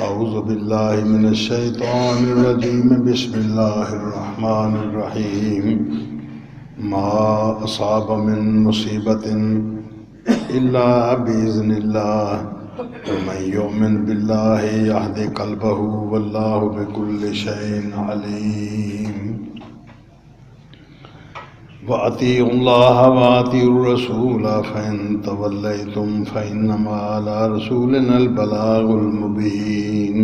أعوذ بالله من الشيطان الرجيم بسم الله الرحمن الرحيم ما أصاب من مصيبة إلا بإذن الله ومن يؤمن بالله يهد قلبه والله بكل شيء عليم وأطيعوا الله وأطيعوا الرسول فإن توليتم فإنما على رسولنا البلاغ المبين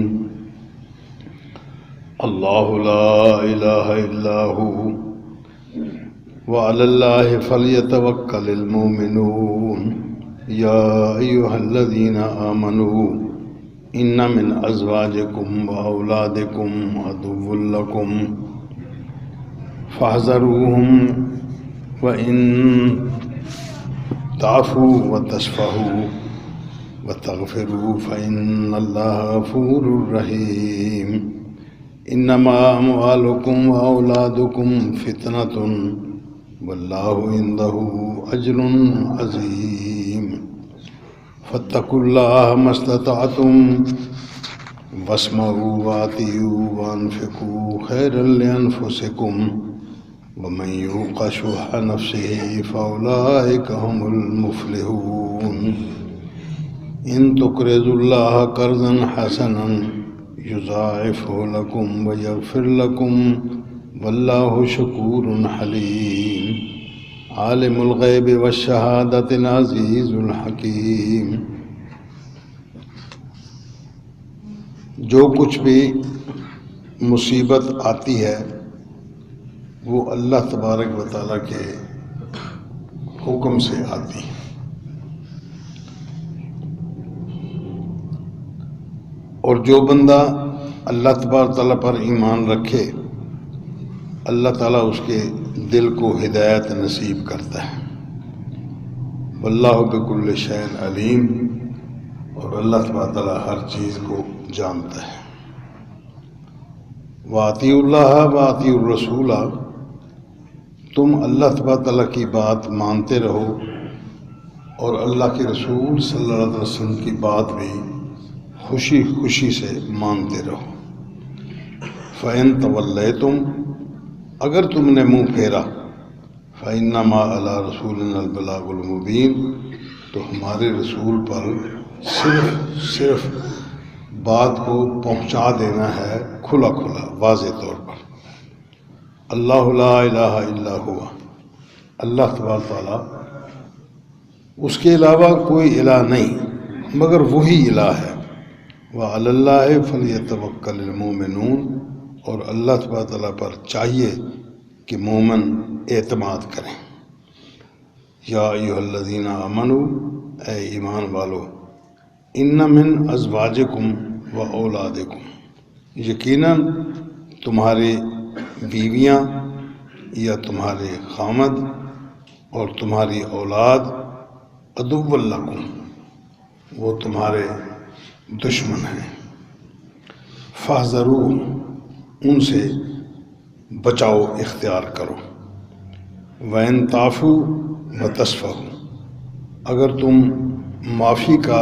الله لا إله إلا هو وعلى الله فليتوكل المؤمنون يا أيها الذين آمنوا إن من أزواجكم وأولادكم عدو لكم فاحذروهم وإن تعفوا وتصفحوا وتغفروا فإن الله غفور رحيم إنما أموالكم وأولادكم فتنة والله عنده أجر عظيم فاتقوا الله ما استطعتم واسمعوا وأطيعوا وأنفقوا خيرا لأنفسكم ومن يوق شح نفسه فأولئك هم المفلحون إن تقرضوا الله قرضا حسنا يضاعفه لكم ويغفر لكم والله شكور حليم عالم الغيب والشهادة العزيز الحكيم جو کچھ بھی مصیبت آتی ہے وہ اللہ تبارک و تعالیٰ کے حکم سے آتی ہے. اور جو بندہ اللہ تبارک و تعالیٰ پر ایمان رکھے اللہ تعالیٰ اس کے دل کو ہدایت نصیب کرتا ہے. واللہ بکل شیء علیم اور اللہ تبارک و تعالیٰ ہر چیز کو جانتا ہے. وَأَطِيعُوا اللَّهَ وَأَطِيعُوا الرَّسُولَ تم اللہ تبارک تعالیٰ کی بات مانتے رہو اور اللہ کے رسول صلی اللہ علیہ وسلم کی بات بھی خوشی خوشی سے مانتے رہو. فَإِن تَوَلَّيْتُمْ اگر تم نے منہ پھیرا فَإِنَّمَا عَلَىٰ رَسُولِنَا الْبَلَاغُ الْمُبِينُ تو ہمارے رسول پر صرف بات کو پہنچا دینا ہے کھلا کھلا واضح طور پر. اللہ لا الہ الا ہوا اللہ تبارک تعالیٰ اس کے علاوہ کوئی الہ نہیں مگر وہی الہ ہے. وعلی اللہ فلیتوکل المؤمنون اور اللہ تبارک تعالیٰ پر چاہیے کہ مومن اعتماد کریں. یا ایھا الذین آمنوا اے ایمان والو ان من ازواجکم و اولادکم یقیناً تمہاری بیویاں یا تمہارے خامد اور تمہاری اولاد عدو لکم وہ تمہارے دشمن ہیں. فاحذروا ان سے بچاؤ اختیار کرو. وَإِن تعفوا وتصفحوا اگر تم معافی کا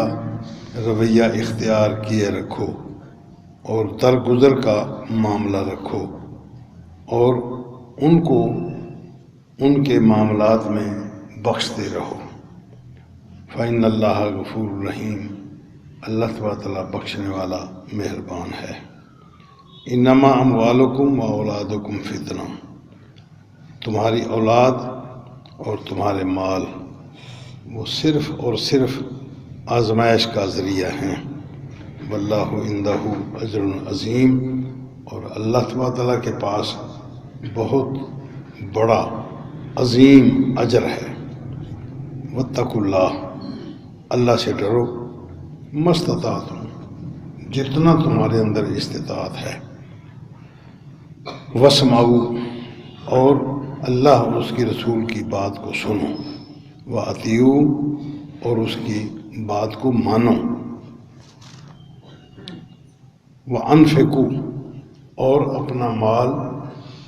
رویہ اختیار کیے رکھو اور درگزر کا معاملہ رکھو اور ان کو ان کے معاملات میں بخشتے رہو. فإن اللہ غفور رحیم اللہ تبارک تعالیٰ بخشنے والا مہربان ہے. انما اموالکم و اولادکم فتنہ تمہاری اولاد اور تمہارے مال وہ صرف اور صرف آزمائش کا ذریعہ ہیں. واللہ عندہ اجر عظیم اور اللہ تبارک تعالیٰ کے پاس بہت بڑا عظیم اجر ہے. واتقوا اللہ اللہ سے ڈرو ما استطعتم جتنا تمہارے اندر استطاعت ہے. واسمعوا اور اللہ اور اس کی رسول کی بات کو سنو. واطیعوا اور اس کی بات کو مانو. وانفقوا اور اپنا مال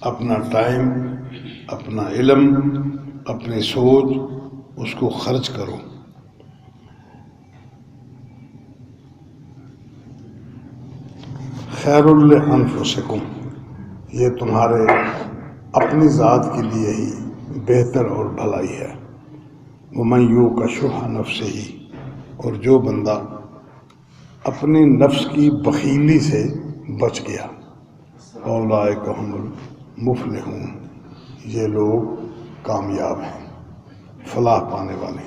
اپنا ٹائم اپنا علم اپنی سوچ اس کو خرچ کرو. خیر لانفسکم، یہ تمہارے اپنی ذات کے لیے ہی بہتر اور بھلائی ہے۔ ومن یوق شح نفسہ، اور جو بندہ اپنے نفس کی بخیلی سے بچ گیا، اولئک هم المفلحون، یہ لوگ کامیاب ہیں، فلاح پانے والے۔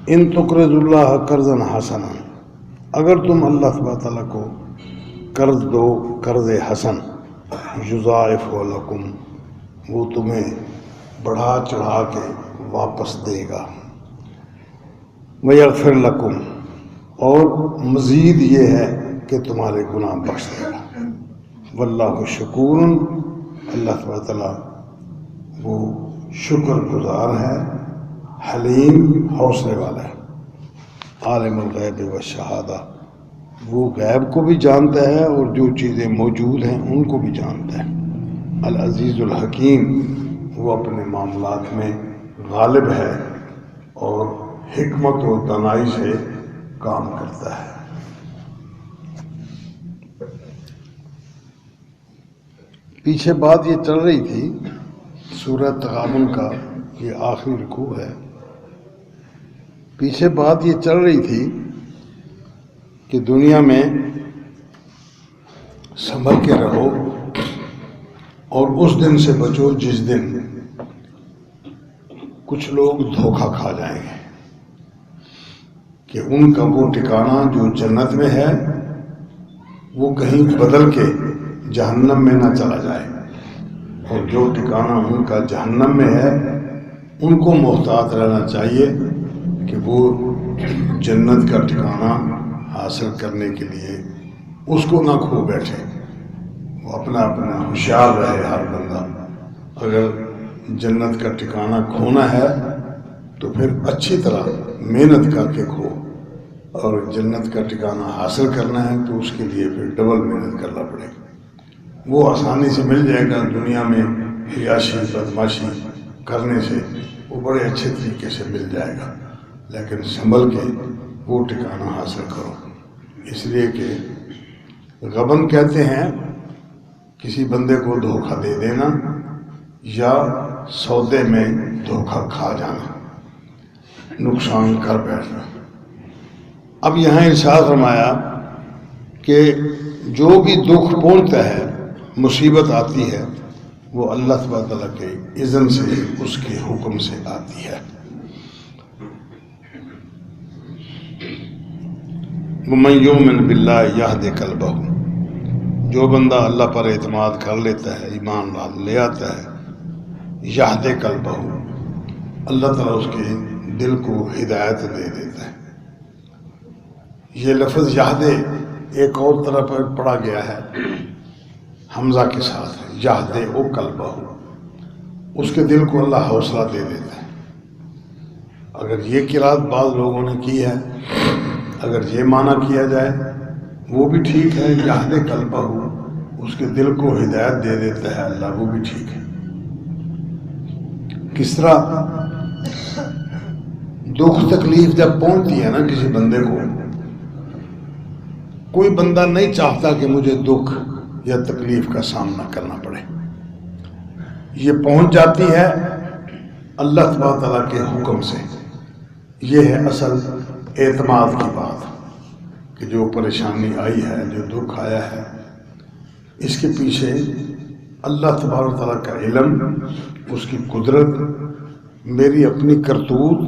ان تقرضوا اللہ قرضا حسنا، اگر تم اللہ تبارک تعالیٰ کو قرض دو قرض حسن، یضاعف لکم، وہ تمہیں بڑھا چڑھا کے واپس دے گا، ویغفر لکم، اور مزید یہ ہے کہ تمہارے گناہ بخش دے گا۔ واللہ شکور، اللہ تبارک تعالیٰ وہ شکر گزار ہے، حلیم حوصلے والا ہے۔ عالم الغیب والشہادہ، وہ غیب کو بھی جانتا ہے اور جو چیزیں موجود ہیں ان کو بھی جانتا ہے۔ العزیز الحکیم، وہ اپنے معاملات میں غالب ہے اور حکمت و دانائی سے کام کرتا ہے۔ پیچھے بات یہ چل رہی تھی، سورہ تغابن کا یہ آخری رکوع ہے، پیچھے بات یہ چل رہی تھی کہ دنیا میں سنبھل کے رہو اور اس دن سے بچو جس دن کچھ لوگ دھوکہ کھا جائیں گے کہ ان کا وہ ٹھکانہ جو جنت میں ہے وہ کہیں بدل کے جہنم میں نہ چلا جائے، اور جو ٹھکانہ ان کا جہنم میں ہے ان کو محتاط رہنا چاہیے کہ وہ جنت کا ٹھکانہ حاصل کرنے کے لیے اس کو نہ کھو بیٹھے، وہ اپنا اپنا ہوشیار رہے ہر بندہ۔ اگر جنت کا ٹھکانہ کھونا ہے تو پھر اچھی طرح محنت کر کے کھو، اور جنت کا ٹھکانہ حاصل کرنا ہے تو اس کے لیے پھر ڈبل محنت کرنا پڑے گا۔ وہ آسانی سے مل جائے گا، دنیا میں عیاشی بدماشی کرنے سے وہ بڑے اچھے طریقے سے مل جائے گا، لیکن سنبھل کے وہ ٹھکانہ حاصل کرو۔ اس لیے کہ غبن کہتے ہیں کسی بندے کو دھوکہ دے دینا یا سودے میں دھوکہ کھا جانا، نقصان کر بیٹھنا۔ اب یہاں ارشاد فرمایا کہ جو بھی دکھ پہنچتا ہے، مصیبت آتی ہے، وہ اللہ تبارک تعالیٰ کے اذن سے، اس کے حکم سے آتی ہے۔ وَمَن يُؤْمِن بِاللَّهِ يَهْدِ قَلْبَهُ، جو بندہ اللہ پر اعتماد کر لیتا ہے، ایمان لے آتا ہے، یہد قلبہ، اللہ تعالیٰ اس کے دل کو ہدایت دے دیتا ہے۔ یہ لفظ یہد ایک اور طرح پر پڑھا گیا ہے حمزہ کے ساتھ، یہد او قلبہ، اس کے دل کو اللہ حوصلہ دے دیتا ہے۔ اگر یہ قرات بعض لوگوں نے کی ہے، اگر یہ معنی کیا جائے وہ بھی ٹھیک ہے، یہد قلبہ، اس کے دل کو ہدایت دے دیتا ہے اللہ، وہ بھی ٹھیک ہے۔ کس طرح دکھ تکلیف جب پہنچتی ہے نا کسی بندے کو، کوئی بندہ نہیں چاہتا کہ مجھے دکھ یا تکلیف کا سامنا کرنا پڑے، یہ پہنچ جاتی ہے اللہ تبارک تعالیٰ کے حکم سے۔ یہ ہے اصل اعتماد کی بات، کہ جو پریشانی آئی ہے، جو دکھ آیا ہے، اس کے پیچھے اللہ تبارک تعالیٰ کا علم، اس کی قدرت، میری اپنی کرتوت،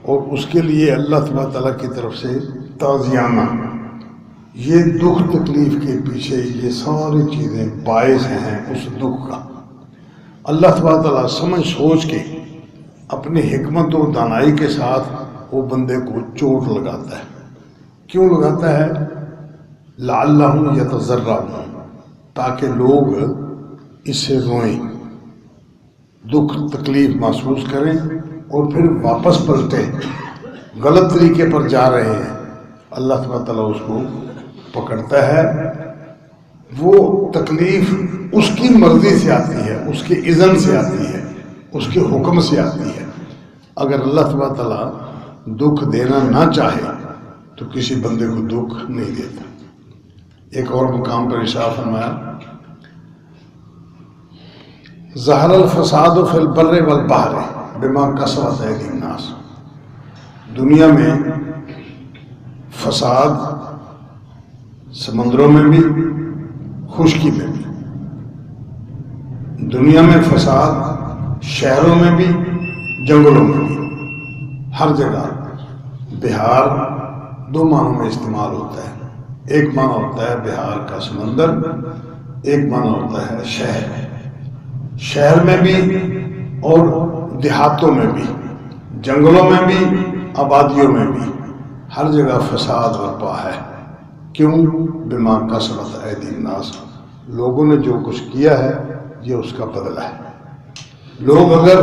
اور اس کے لیے اللہ تبارک تعالیٰ کی طرف سے تعزیانہ، یہ دکھ تکلیف کے پیچھے یہ ساری چیزیں باعث ہیں اس دکھ کا۔ اللہ تبارک تعالیٰ سمجھ سوچ کے اپنی حکمت و دانائی کے ساتھ وہ بندے کو چوٹ لگاتا ہے۔ کیوں لگاتا ہے؟ لعلہم یتضرعون، تاکہ لوگ اس سے روئیں، دکھ تکلیف محسوس کریں اور پھر واپس پلٹیں، غلط طریقے پر جا رہے ہیں۔ اللہ تبارک تعالیٰ اس کو پکڑتا ہے، وہ تکلیف اس کی مرضی سے آتی ہے، اس کے اذن سے آتی ہے، اس کے حکم سے آتی ہے۔ اگر اللہ تبارک تعالیٰ دکھ دینا نہ چاہے تو کسی بندے کو دکھ نہیں دیتا۔ ایک اور مقام پر ارشاد فرمایا ظہر الفساد فی البر والبحر بما کسبت ایدی الناس، دنیا میں فساد سمندروں میں بھی خشکی میں بھی، دنیا میں فساد شہروں میں بھی جنگلوں میں بھی، ہر جگہ۔ بہار دو معنوں میں استعمال ہوتا ہے، ایک معنی ہوتا ہے بہار کا سمندر، ایک معنی ہوتا ہے شہر۔ شہر میں بھی اور دیہاتوں میں بھی، جنگلوں میں بھی، آبادیوں میں بھی، ہر جگہ فساد برپا ہے۔ کیوں؟ بما کسبت ایدی الناس، لوگوں نے جو کچھ کیا ہے یہ اس کا بدلہ ہے۔ لوگ اگر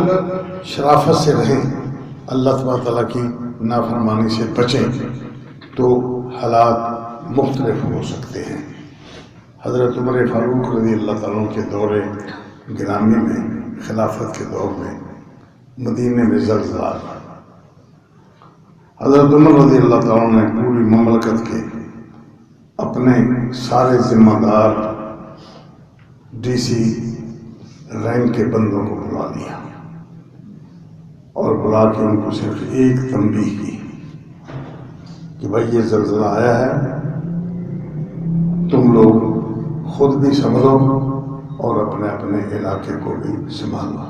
شرافت سے رہیں، اللہ تبارک تعالیٰ کی نافرمانی سے بچیں تو حالات مختلف ہو سکتے ہیں۔ حضرت عمر فاروق رضی اللہ تعالیٰ کے دور گرامی میں، خلافت کے دور میں مدینے میں زلزلہ آیا۔ حضرت عمر رضی اللہ تعالیٰ نے پوری مملکت کے اپنے سارے ذمہ دار ڈی سی رینک کے بندوں کو بلا لیا اور بلا کے ان کو صرف ایک تنبیہ کی کہ بھائی یہ زلزلہ آیا ہے، تم لوگ خود بھی سنبھلو اور اپنے اپنے علاقے کو بھی سنبھالو۔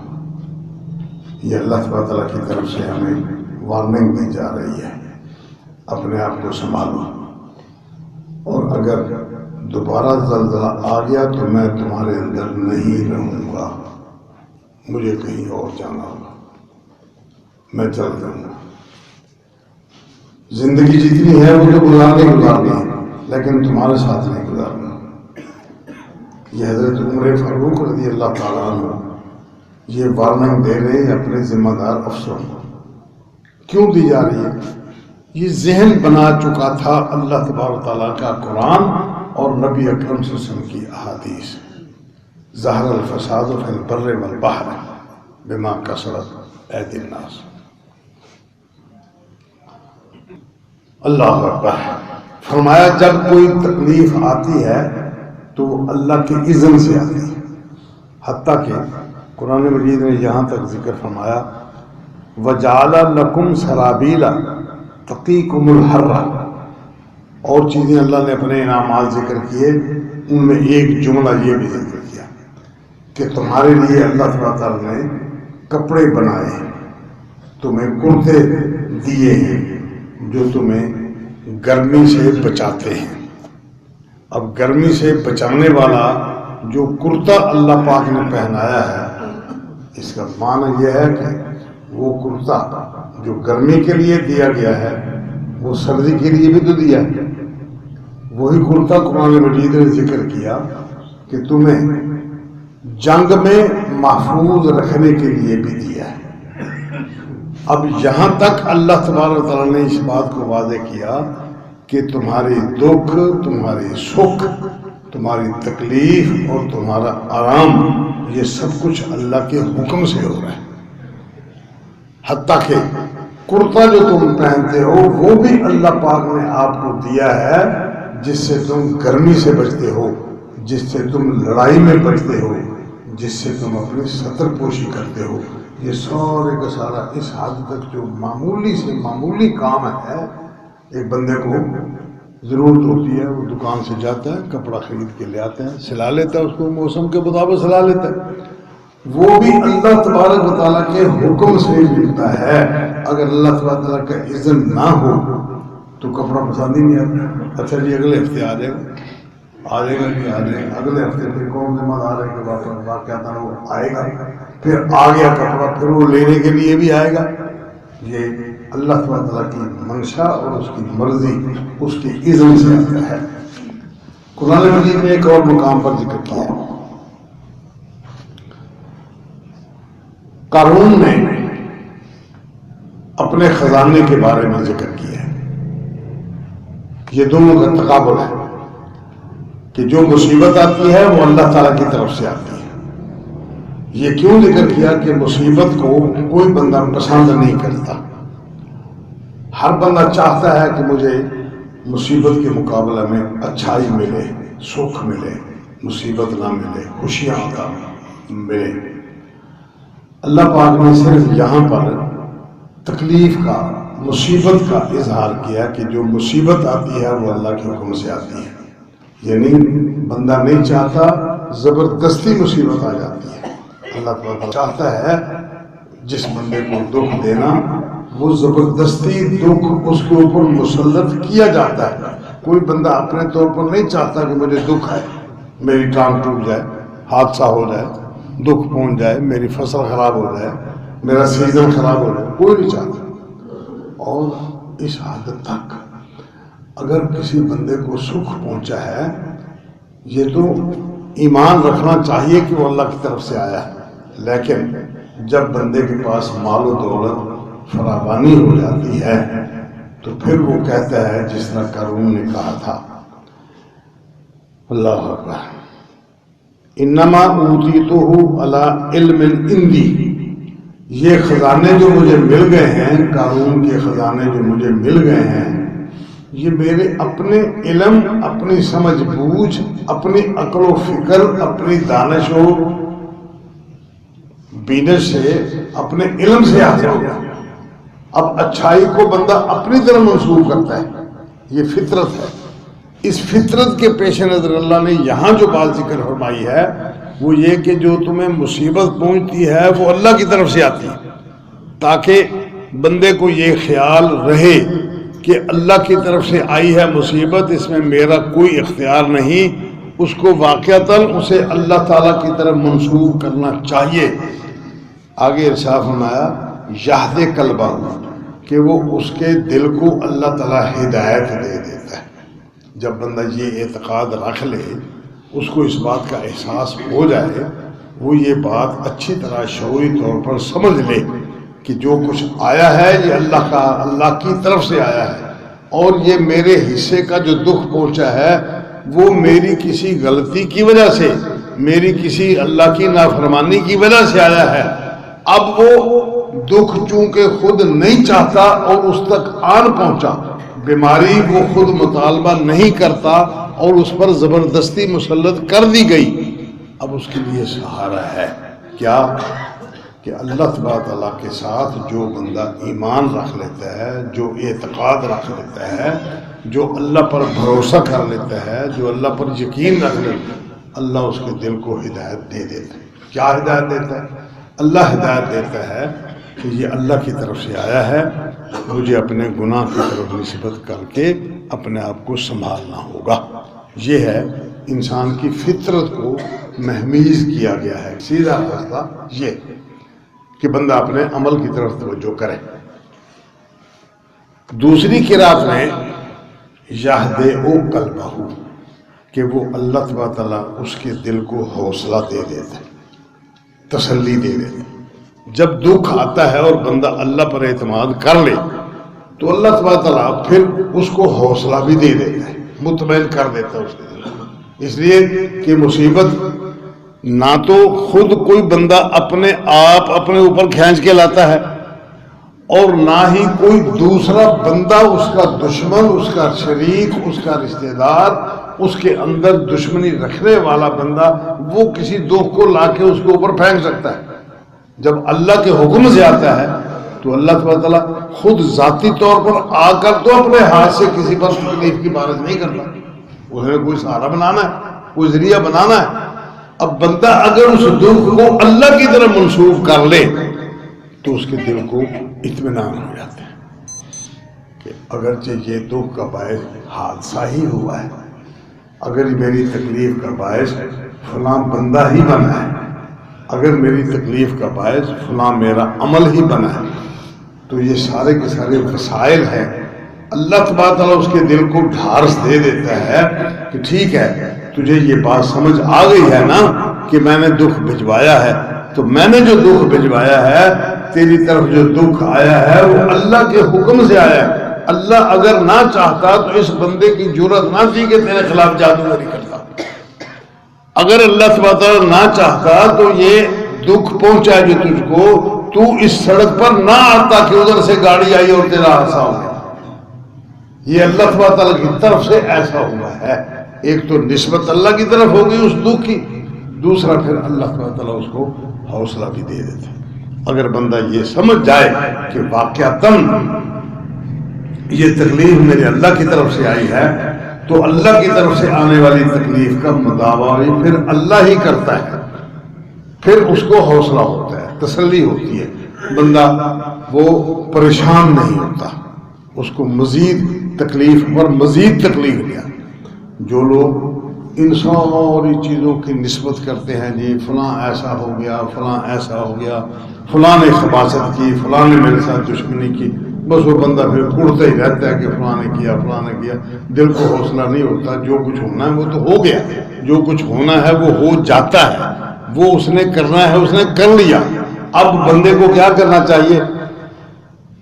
یہ اللہ تبارک تعالیٰ کی طرف سے ہمیں وارننگ دی جا رہی ہے، اپنے آپ کو سنبھالو، اور اگر دوبارہ زلزلہ آ گیا تو میں تمہارے اندر نہیں رہوں گا، مجھے کہیں اور جانا ہوگا، میں چل جاؤں گا۔ زندگی جتنی ہے مجھے گزارنی ہے، لیکن تمہارے ساتھ نہیں گزارنا۔ یہ حضرت عمر فاروق رضی اللہ تعالیٰ عنہ یہ وارننگ دے رہے ہیں اپنے ذمہ دار افسروں کو۔ کیوں دی جا رہی ہے؟ یہ ذہن بنا چکا تھا اللہ تبارک تعالیٰ کا قرآن اور نبی اکرم صلی اللہ علیہ وسلم کی احادیث۔ ظہر الفساد فی البر والبحر بما کسبت ایدی الناس۔ اللہ اکبر۔ فرمایا جب کوئی تکلیف آتی ہے تو اللہ کے اذن سے آتی ہے، حتیٰ کہ قرآن مجید نے یہاں تک ذکر فرمایا وَجَعَلَ لَكُمْ سَرَابِيلَ تَقِيكُمُ الْحَرَّ، اور چیزیں اللہ نے اپنے انعامات ذکر کیے، ان میں ایک جملہ یہ بھی ذکر کیا کہ تمہارے لیے اللہ تعالیٰ نے کپڑے بنائے، تمہیں کرتے دیے ہیں جو تمہیں گرمی سے بچاتے ہیں۔ اب گرمی سے بچانے والا جو کرتا اللہ پاک نے پہنایا ہے، اس کا معنی یہ ہے کہ وہ کرتا جو گرمی کے لیے دیا گیا ہے وہ سردی کے لیے بھی تو دیا ہے۔ وہی کرتا قرآن مجید نے ذکر کیا کہ تمہیں جنگ میں محفوظ رکھنے کے لیے بھی دیا ہے۔ اب یہاں تک اللہ تبارک تعالیٰ نے اس بات کو واضح کیا کہ تمہاری دکھ، تمہاری سکھ، تمہاری تکلیف اور تمہارا آرام یہ سب کچھ اللہ کے حکم سے ہو رہا ہے۔ حتیٰ کہ کرتا جو تم پہنتے ہو وہ بھی اللہ پاک نے آپ کو دیا ہے، جس سے تم گرمی سے بچتے ہو، جس سے تم لڑائی میں بچتے ہو، جس سے تم اپنی ستر پوشی کرتے ہو۔ یہ سارے کا سارا اس حد تک جو معمولی سے معمولی کام ہے، ایک بندے کو ضرورت ہوتی ہے، وہ دکان سے جاتا ہے، کپڑا خرید کے لے آتا ہے، سلا لیتا ہے، اس کو موسم کے مطابق سلا لیتا ہے، وہ بھی اللہ تبارک و تعالیٰ کے حکم سے ملتا ہے۔ اگر اللہ تبارک و تعالیٰ کا اذن نہ ہو تو کپڑا پسند ہی نہیں آتا۔ اچھا جی اگلے ہفتے آ جائے گا، آ جائے گا جی آ جائے گا، اگلے ہفتے پھر کون ذمہ دار ہے کہ واقعات وہ آئے گا، پھر آ گیا کپڑا، پھر وہ لینے کے لیے بھی آئے گا۔ یہ اللہ تبارک تعالیٰ کی منشا اور اس کی مرضی، اس کے اذن سے آتا ہے۔ قرآن مجید نے ایک اور مقام پر ذکر کیا ہے، قارون نے اپنے خزانے کے بارے میں ذکر کیا ہے۔ یہ دونوں کا تقابل ہے کہ جو مصیبت آتی ہے وہ اللہ تعالیٰ کی طرف سے آتی ہے۔ یہ کیوں ذکر کیا کہ مصیبت کو کوئی بندہ پسند نہیں کرتا، ہر بندہ چاہتا ہے کہ مجھے مصیبت کے مقابلے میں اچھائی ملے، سکھ ملے، مصیبت نہ ملے، خوشیاں عطا ملے۔ اللہ پاک نے صرف یہاں پر تکلیف کا، مصیبت کا اظہار کیا کہ جو مصیبت آتی ہے وہ اللہ کے حکم سے آتی ہے، یعنی بندہ نہیں چاہتا، زبردستی مصیبت آ جاتی ہے۔ اللہ تعالیٰ چاہتا ہے جس بندے کو دکھ دینا، وہ زبردستی دکھ اس کے اوپر مسلط کیا جاتا ہے۔ کوئی بندہ اپنے طور پر نہیں چاہتا کہ مجھے دکھ ہے، میری ٹانگ ٹوٹ جائے، حادثہ ہو جائے، دکھ پہنچ جائے، میری فصل خراب ہو جائے، میرا سیزن خراب ہو جائے، کوئی نہیں چاہتا۔ اور اس حد تک اگر کسی بندے کو سکھ پہنچا ہے، یہ تو ایمان رکھنا چاہیے کہ وہ اللہ کی طرف سے آیا ہے، لیکن جب بندے کے پاس مال و دولت فراوانی ہو جاتی ہے تو پھر وہ کہتا ہے جس طرح قارون نے کہا تھا، اللہ اکبر، انما اوتیتہ علی علم عندی، یہ خزانے جو مجھے مل گئے ہیں، قارون کے خزانے جو مجھے مل گئے ہیں، یہ میرے اپنے علم، اپنی سمجھ بوجھ، اپنی عقل و فکر، اپنی دانش و بینش سے، اپنے علم سے حاصل ہو گیا۔ اب اچھائی کو بندہ اپنی طرح منسوخ کرتا ہے، یہ فطرت ہے۔ اس فطرت کے پیش نظر اللہ نے یہاں جو بات ذکر فرمائی ہے وہ یہ کہ جو تمہیں مصیبت پہنچتی ہے وہ اللہ کی طرف سے آتی ہے، تاکہ بندے کو یہ خیال رہے کہ اللہ کی طرف سے آئی ہے مصیبت، اس میں میرا کوئی اختیار نہیں، اس کو واقعتاً اسے اللہ تعالیٰ کی طرف منسوخ کرنا چاہیے۔ آگے ارشاد فرمایا یہد قلبہ، کہ وہ اس کے دل کو اللہ تعالیٰ ہدایت دے دیتا ہے۔ جب بندہ یہ اعتقاد رکھ لے، اس کو اس بات کا احساس ہو جائے، وہ یہ بات اچھی طرح شعوری طور پر سمجھ لے کہ جو کچھ آیا ہے یہ اللہ کی طرف سے آیا ہے، اور یہ میرے حصے کا جو دکھ پہنچا ہے وہ میری کسی غلطی کی وجہ سے، میری کسی اللہ کی نافرمانی کی وجہ سے آیا ہے۔ اب وہ دکھ چونکہ خود نہیں چاہتا اور اس تک آن پہنچا، بیماری وہ خود مطالبہ نہیں کرتا اور اس پر زبردستی مسلط کر دی گئی، اب اس کے لیے سہارا ہے کیا؟ کہ اللہ تبارک تعالیٰ کے ساتھ جو بندہ ایمان رکھ لیتا ہے، جو اعتقاد رکھ لیتا ہے، جو اللہ پر بھروسہ کر لیتا ہے، جو اللہ پر یقین رکھ لیتا ہے، اللہ اس کے دل کو ہدایت دے دیتا ہے۔ کیا ہدایت دیتا ہے؟ اللہ ہدایت دیتا ہے کہ یہ اللہ کی طرف سے آیا ہے، مجھے اپنے گناہ کی طرف نسبت کر کے اپنے آپ کو سنبھالنا ہوگا۔ یہ ہے انسان کی فطرت کو مہمیز کیا گیا ہے، سیدھا راستہ یہ کہ بندہ اپنے عمل کی طرف توجہ کرے۔ دوسری قرات میں یہدئ قلبہ، کہ وہ اللہ تبارک تعالیٰ اس کے دل کو حوصلہ دے دیتا ہے، تسلی دے دیتا ہے۔ جب دکھ آتا ہے اور بندہ اللہ پر اعتماد کر لے تو اللہ تبارک تعالیٰ پھر اس کو حوصلہ بھی دے دیتا ہے، مطمئن کر دیتا ہے اس کے دل کو۔ اس لیے کہ مصیبت نہ تو خود کوئی بندہ اپنے آپ اپنے اوپر کھینچ کے لاتا ہے، اور نہ ہی کوئی دوسرا بندہ، اس کا دشمن، اس کا شریک، اس کا رشتہ دار، اس کے اندر دشمنی رکھنے والا بندہ وہ کسی دکھ کو لا کے اس کے اوپر پھینک سکتا ہے۔ جب اللہ کے حکم سے آتا ہے تو اللہ تبارک تعالیٰ خود ذاتی طور پر آ کر تو اپنے ہاتھ سے کسی پر تکلیف کی بارش نہیں کرتا، اسے کوئی سہارا بنانا ہے، کوئی ذریعہ بنانا ہے۔ اب بندہ اگر اس دکھ کو اللہ کی طرف منسوخ کر لے تو اس کے دل کو اطمینان ہو جاتا ہے کہ اگرچہ یہ دکھ کا باعث حادثہ ہی ہوا ہے، اگر میری تکلیف کا باعث فلاں بندہ ہی بنا ہے، اگر میری تکلیف کا باعث فلاں میرا عمل ہی بنا ہے، تو یہ سارے کے سارے وسائل ہیں۔ اللہ تبارک تعالیٰ اس کے دل کو ڈھارس دے دیتا ہے کہ ٹھیک ہے، تجھے یہ بات سمجھ آ گئی ہے نا کہ میں نے دکھ بھجوایا ہے، تو میں نے جو دکھ بھجوایا ہے، تیری طرف جو دکھ آیا ہے وہ اللہ کے حکم سے آیا ہے۔ اللہ اگر نہ چاہتا تو اس بندے کی جرأت نہ تھی کہ تیرے خلاف جادوگری کرتا۔ اگر اللہ تبارک تعالیٰ نہ چاہتا تو یہ دکھ پہنچا جو تجھ کو، تو اس سڑک پر نہ آتا کہ ادھر سے گاڑی آئی اور تیرا حادثہ ہو گیا۔ یہ اللہ تبارک تعالیٰ کی طرف سے ایسا ہوا ہے۔ ایک تو نسبت اللہ کی طرف ہوگی اس دکھ کی، دوسرا پھر اللہ تعالیٰ اس کو حوصلہ بھی دے دیتے ہیں۔ اگر بندہ یہ سمجھ جائے کہ واقعتاً یہ تکلیف میرے اللہ کی طرف سے آئی ہے، تو اللہ کی طرف سے آنے والی تکلیف کا مداوع بھی پھر اللہ ہی کرتا ہے، پھر اس کو حوصلہ ہوتا ہے، تسلی ہوتی ہے، بندہ وہ پریشان نہیں ہوتا، اس کو مزید تکلیف پر مزید تکلیف دیا۔ جو لوگ ان ساری چیزوں کی نسبت کرتے ہیں، جی فلاں ایسا ہو گیا، فلاں ایسا ہو گیا، فلاں نے خباثت کی، فلاں نے میرے ساتھ دشمنی کی، بس وہ بندہ پھر اڑتا ہی رہتا ہے کہ فلاں نے کیا، فلاں نے کیا، دل کو حوصلہ نہیں ہوتا۔ جو کچھ ہونا ہے وہ تو ہو گیا، جو کچھ ہونا ہے وہ ہو جاتا ہے، وہ اس نے کرنا ہے اس نے کر لیا۔ اب بندے کو کیا کرنا چاہیے؟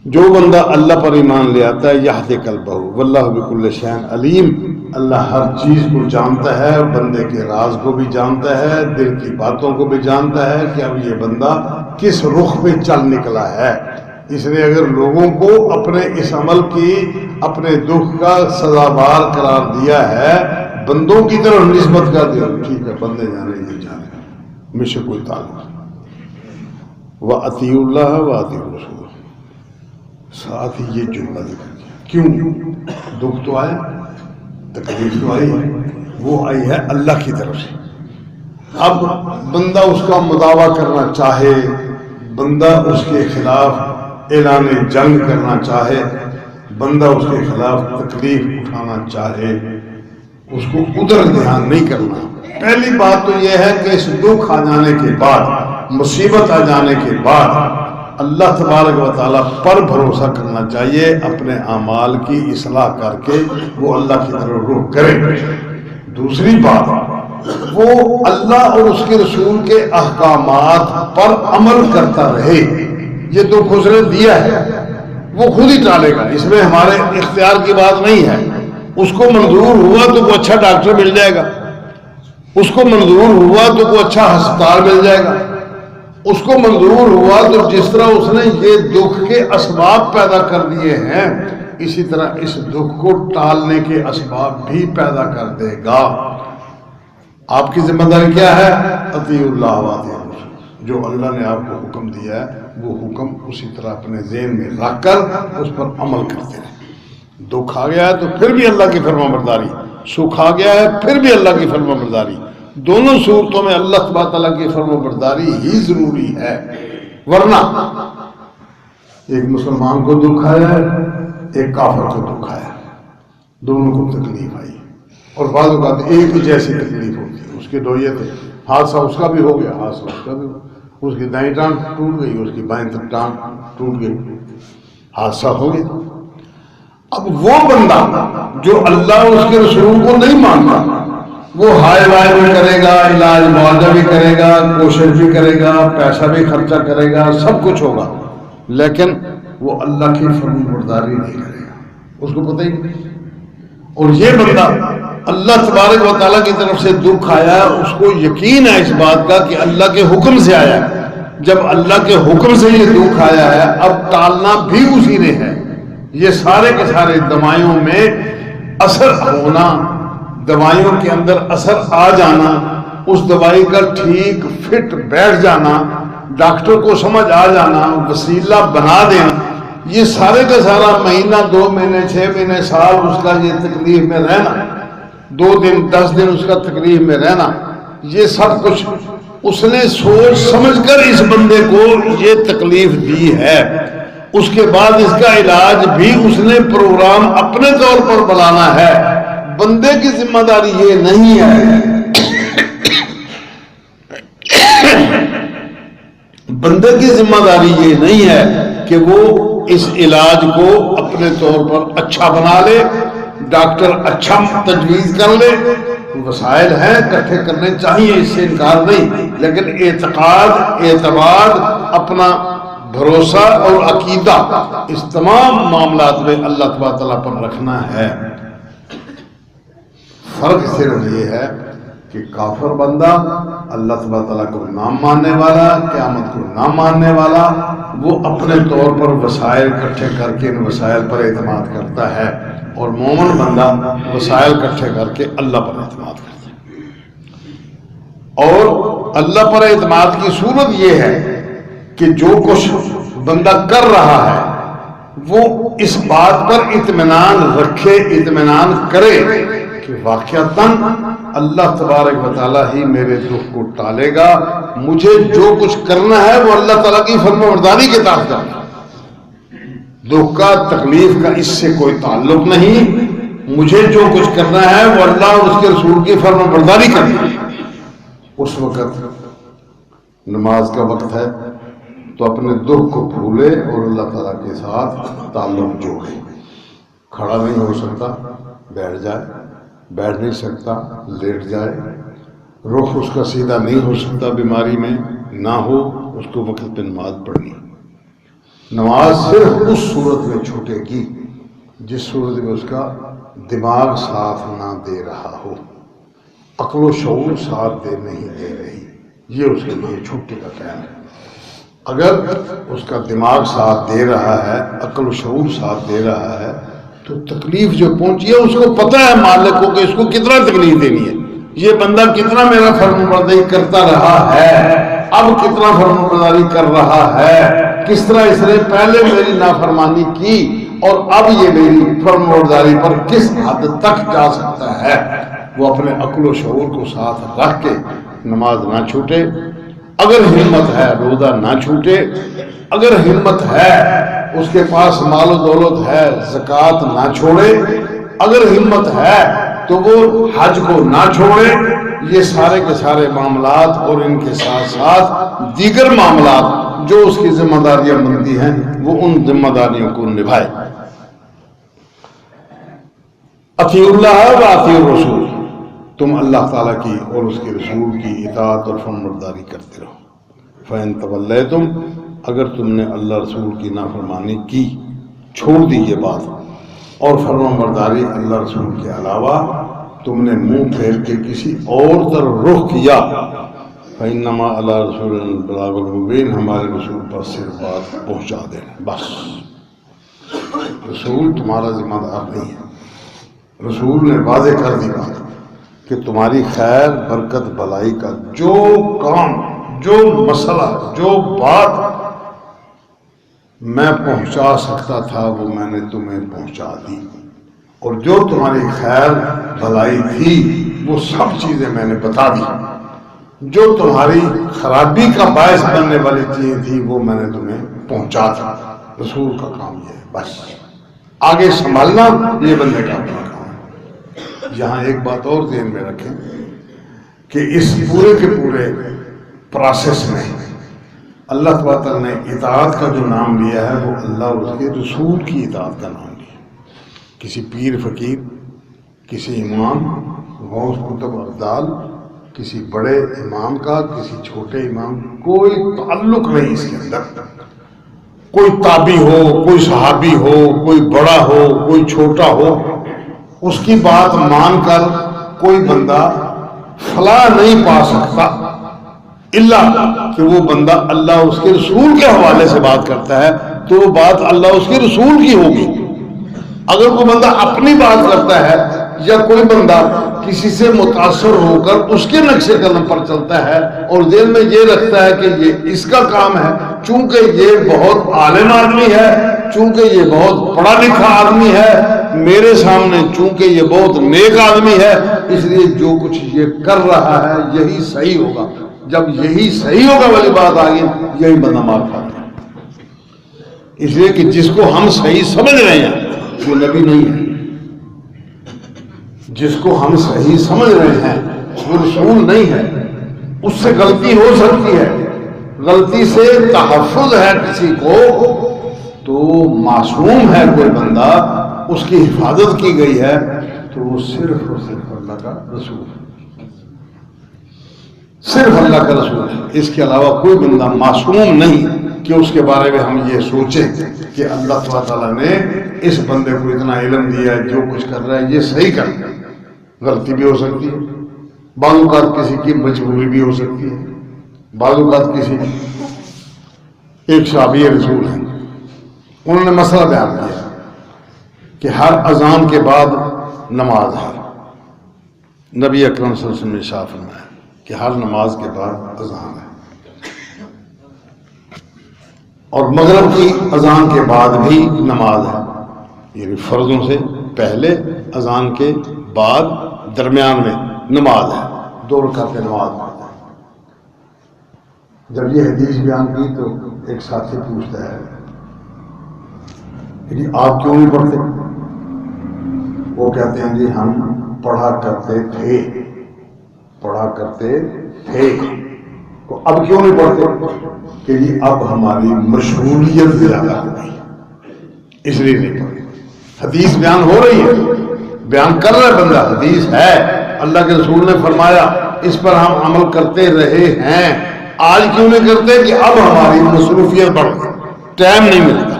جو بندہ اللہ پر ایمان لے آتا ہے یہدی قلبہ واللہ بکل شیء علیم، اللہ ہر چیز کو جانتا ہے، بندے کے راز کو بھی جانتا ہے، دل کی باتوں کو بھی جانتا ہے کہ اب یہ بندہ کس رخ پہ چل نکلا ہے۔ اس نے اگر لوگوں کو اپنے اس عمل کی، اپنے دکھ کا سزاوار قرار دیا ہے، بندوں کی طرف نسبت کر دیا، ٹھیک ہے بندے جانے یہ جانے، مجھ سے کوئی تعلق نہیں۔ وَأَطِیعُوا اللَّهَ وَأَطِیعُوا الرَّسُولَ، ساتھ ہی یہ جملہ ذکر کیا۔ کیوں؟ دکھ تو آیا، تکلیف تو آئی، وہ آئی ہے اللہ کی طرف سے۔ اب بندہ اس کا مداوع کرنا چاہے، بندہ اس کے خلاف اعلان جنگ کرنا چاہے، بندہ اس کے خلاف تکلیف اٹھانا چاہے، اس کو ادھر دھیان نہیں کرنا۔ پہلی بات تو یہ ہے کہ اس دکھ آ جانے کے بعد، مصیبت آ جانے کے بعد اللہ تبارک و تعالیٰ پر بھروسہ کرنا چاہیے، اپنے اعمال کی اصلاح کر کے وہ اللہ کی طرف رخ کرے۔ دوسری بات، وہ اللہ اور اس کے رسول کے احکامات پر عمل کرتا رہے۔ یہ تو اس نے دیا ہے، وہ خود ہی ٹالے گا، اس میں ہمارے اختیار کی بات نہیں ہے۔ اس کو منظور ہوا تو کوئی اچھا ڈاکٹر مل جائے گا، اس کو منظور ہوا تو کوئی اچھا ہسپتال مل جائے گا، اس کو منظور ہوا تو جس طرح اس نے یہ دکھ کے اسباب پیدا کر دیے ہیں، اسی طرح اس دکھ کو ٹالنے کے اسباب بھی پیدا کر دے گا۔ آپ کی ذمہ داری کیا ہے؟ اطیعوا اللہ واطیعوا الرسول، جو اللہ نے آپ کو حکم دیا ہے وہ حکم اسی طرح اپنے ذہن میں رکھ کر اس پر عمل کرتے رہیں۔ دکھ آ گیا ہے تو پھر بھی اللہ کی فرما برداری، سکھ آ گیا ہے پھر بھی اللہ کی فرما برداری، دونوں صورتوں میں اللہ تبارک تعالیٰ کی فرما برداری ہی ضروری ہے۔ ورنہ ایک مسلمان کو دکھ آیا ہے، ایک کافر کو دکھ آیا، دونوں کو تکلیف آئی، اور بعض اوقات ایک ہی جیسی تکلیف ہوتی ہے۔ اس کے دو یہ تھے، حادثہ اس کا بھی ہو گیا، حادثہ اس کا بھی ہو گیا، اس کی دائیں ٹانگ ٹوٹ گئی، اس کی بائیں ٹانگ ٹوٹ گئی، حادثہ ہو گیا۔ اب وہ بندہ جو اللہ اور اس کے رسول کو نہیں مانتا، وہ ہائے وائے بھی کرے گا، علاج معالجہ بھی کرے گا، کوشش بھی کرے گا، پیسہ بھی خرچہ کرے گا، سب کچھ ہوگا، لیکن وہ اللہ کی فرما برداری نہیں کرے گا، اس کو پتہ ہی نہیں۔ اور یہ بندہ اللہ تبارک و تعالیٰ کی طرف سے دکھ آیا، اس کو یقین ہے اس بات کا کہ اللہ کے حکم سے آیا ہے۔ جب اللہ کے حکم سے یہ دکھ آیا ہے، اب ٹالنا بھی اسی نے ہے۔ یہ سارے کے سارے دوائیوں میں اثر ہونا، دوائیوں کے اندر اثر آ جانا، اس دوائی کا ٹھیک فٹ بیٹھ جانا، ڈاکٹر کو سمجھ آ جانا، وسیلہ بنا دینا، یہ سارے کا سارا مہینہ، 2 مہینے، 6 مہینے، سال اس کا یہ تکلیف میں رہنا، 2 دن 10 دن اس کا تکلیف میں رہنا، یہ سب کچھ اس نے سوچ سمجھ کر اس بندے کو یہ تکلیف دی ہے۔ اس کے بعد اس کا علاج بھی اس نے پروگرام اپنے طور پر بنانا ہے۔ بندے کی ذمہ داری یہ نہیں ہے، بندے کی ذمہ داری یہ نہیں ہے کہ وہ اس علاج کو اپنے طور پر اچھا بنا لے، ڈاکٹر اچھا تجویز کر لے، وسائل ہیں اکٹھے کرنے چاہیے، اس سے انکار نہیں، لیکن اعتقاد، اعتماد، اپنا بھروسہ اور عقیدہ اس تمام معاملات میں اللہ تبارک تعالیٰ پر رکھنا ہے۔ فرق صرف یہ ہے کہ کافر بندہ اللہ تبارک تعالیٰ کو نہ ماننے والا، قیامت کو نہ ماننے والا، وہ اپنے طور پر وسائل اکٹھے کر کے ان وسائل پر اعتماد کرتا ہے، اور مومن بندہ وسائل اکٹھے کر کے اللہ پر اعتماد کرتا ہے۔ اور اللہ پر اعتماد کی صورت یہ ہے کہ جو کچھ بندہ کر رہا ہے وہ اس بات پر اطمینان رکھے، اطمینان کرے کہ واقعتاً اللہ تبارک و تعالیٰ ہی میرے دکھ کو ٹالے گا، مجھے جو کچھ کرنا ہے وہ اللہ تعالیٰ کی فرمانبرداری کے تحت کرنا ہے، دکھ کا تکلیف کا اس سے کوئی تعلق نہیں، مجھے جو کچھ کرنا ہے وہ اللہ اور اس کے رسول کی فرمانبرداری کرنا ہے۔ اس وقت نماز کا وقت ہے تو اپنے دکھ کو بھولے اور اللہ تعالیٰ کے ساتھ تعلق جوڑے۔ کھڑا نہیں ہو سکتا بیٹھ جائے، بیٹھ نہیں سکتا لیٹ جائے، رخ اس کا سیدھا نہیں ہو سکتا بیماری میں نہ ہو، اس کو وقت پہ نماز پڑھنی۔ نماز صرف اس صورت میں چھوٹے گی جس صورت میں اس کا دماغ ساتھ نہ دے رہا ہو، عقل و شعور ساتھ نہیں دے رہی، یہ اس کے لیے چھوٹے کا کہنا ہے۔ اگر اس کا دماغ ساتھ دے رہا ہے، عقل و شعور ساتھ دے رہا ہے، تو تکلیف جو پہنچی ہے اس کو پتہ ہے مالک کو کہ اس کو کتنا تکلیف دینی ہے، یہ بندہ کتنا میرا فرمانبرداری کرتا رہا ہے، اب کتنا فرمانبرداری کر رہا ہے، کس طرح اس نے پہلے میری نافرمانی کی اور اب یہ میری فرمانبرداری پر کس حد تک جا سکتا ہے۔ وہ اپنے عقل و شعور کو ساتھ رکھ کے نماز نہ چھوٹے، اگر ہمت ہے روزہ نہ چھوٹے، اگر ہمت ہے اس کے پاس مال و دولت ہے زکوٰۃ نہ چھوڑے، اگر ہمت ہے تو وہ حج کو نہ چھوڑے۔ یہ سارے کے سارے معاملات اور ان کے ساتھ ساتھ دیگر معاملات جو اس کی ذمہ داریاں بنتی ہیں وہ ان ذمہ داریوں کو نبھائے۔ اطیعوا اللہ و اطیعوا الرسول، تم اللہ تعالیٰ کی اور اس کے رسول کی اطاعت اور فرمانبرداری کرتے رہو۔ فَإِن تَوَلَّيْتُمْ، اگر تم نے اللہ رسول کی نافرمانی کی، چھوڑ دی یہ بات، اور فرمانبرداری اللہ رسول کے علاوہ تم نے منہ پھیر کے کسی اور طرف رخ کیا، فَإِنَّمَا عَلَىٰ رَسُولِنَا الْبَلَاغُ الْمُبِينُ، ہمارے رسول پر صرف بات پہنچا دینا بس۔ رسول تمہارا ذمہ دار نہیں ہے، رسول نے واضح کر دی بات کہ تمہاری خیر برکت بھلائی کا جو کام، جو مسئلہ، جو بات میں پہنچا سکتا تھا وہ میں نے تمہیں پہنچا دی، اور جو تمہاری خیر بھلائی تھی وہ سب چیزیں میں نے بتا دی، جو تمہاری خرابی کا باعث بننے والی چیزیں تھی وہ میں نے تمہیں پہنچا دی۔ رسول کا کام یہ ہے بس، آگے سنبھالنا یہ بندے کا اپنا کام ہے۔ یہاں ایک بات اور ذہن میں رکھیں کہ اس پورے کے پورے پروسیس میں اللہ تبارک تعالیٰ نے اطاعت کا جو نام لیا ہے وہ اللہ اور اس کے رسول کی اطاعت کا نام لیا۔ کسی پیر فقیر، کسی امام، غوث قطب ابدال، کسی بڑے امام کا، کسی چھوٹے امام، کوئی تعلق نہیں اس کے اندر۔ کوئی تابعی ہو، کوئی صحابی ہو، کوئی بڑا ہو، کوئی چھوٹا ہو، اس کی بات مان کر کوئی بندہ فلاح نہیں پا سکتا الا کہ وہ بندہ اللہ اس کے رسول کے حوالے سے بات کرتا ہے تو وہ بات اللہ اس کے رسول کی ہوگی۔ اگر کوئی بندہ اپنی بات کرتا ہے یا کوئی بندہ کسی سے متاثر ہو کر اس کے نقش قدم پر چلتا ہے اور دل میں یہ رکھتا ہے کہ یہ اس کا کام ہے، چونکہ یہ بہت عالم آدمی ہے، چونکہ یہ بہت پڑھا لکھا آدمی ہے، میرے سامنے چونکہ یہ بہت نیک آدمی ہے، اس لیے جو کچھ یہ کر رہا ہے یہی صحیح ہوگا، جب یہی صحیح ہوگا والی بات آ گئی یہی بندہ مار کھاتا ہے۔ اس لیے کہ جس کو ہم صحیح سمجھ رہے ہیں وہ نبی نہیں ہے، جس کو ہم صحیح سمجھ رہے ہیں وہ رسول نہیں ہے۔ اس سے غلطی ہو سکتی ہے، غلطی سے تحفظ ہے کسی کو تو معصوم ہے کوئی بندہ، اس کی حفاظت کی گئی ہے تو وہ صرف اور صرف اللہ کا رسول ہے، صرف اللہ کا رسول ہے۔ اس کے علاوہ کوئی بندہ معصوم نہیں کہ اس کے بارے میں ہم یہ سوچیں کہ اللہ تعالیٰ نے اس بندے کو اتنا علم دیا ہے، جو کچھ کر رہا ہے یہ صحیح کر رہا ہے۔ غلطی بھی ہو سکتی ہے، بعض اوقات کسی کی مجبوری بھی ہو سکتی ہے، بعض اوقات کسی ایک صحابی رسول ہیں، انہوں نے مسئلہ بیان کیا کہ ہر اذان کے بعد نماز ہے. نبی اکرم صلی اللہ علیہ وسلم نے ارشاد فرمایا کہ ہر نماز کے بعد اذان ہے، اور مغرب کی اذان کے بعد بھی نماز ہے. یعنی فرضوں سے پہلے، اذان کے بعد، درمیان میں نماز ہے. 2 رکعتیں نماز پڑھتا ہے. جب یہ حدیث بیان کی تو ایک ساتھی پوچھتا ہے کہ آپ کیوں نہیں پڑھتے؟ وہ کہتے ہیں جی ہم پڑھا کرتے تھے تو اب کیوں نہیں پڑھتے؟ کہ جی اب ہماری مشغولیت زیادہ ہو گئی، اس لیے نہیں پڑھتے. حدیث بیان ہو رہی ہے، بیان کر رہا ہے بندہ، حدیث ہے، اللہ کے رسول نے فرمایا، اس پر ہم عمل کرتے رہے ہیں. آج کیوں نہیں کرتے؟ کہ اب ہماری مصروفیت بڑھ گئی، ٹائم نہیں ملتا.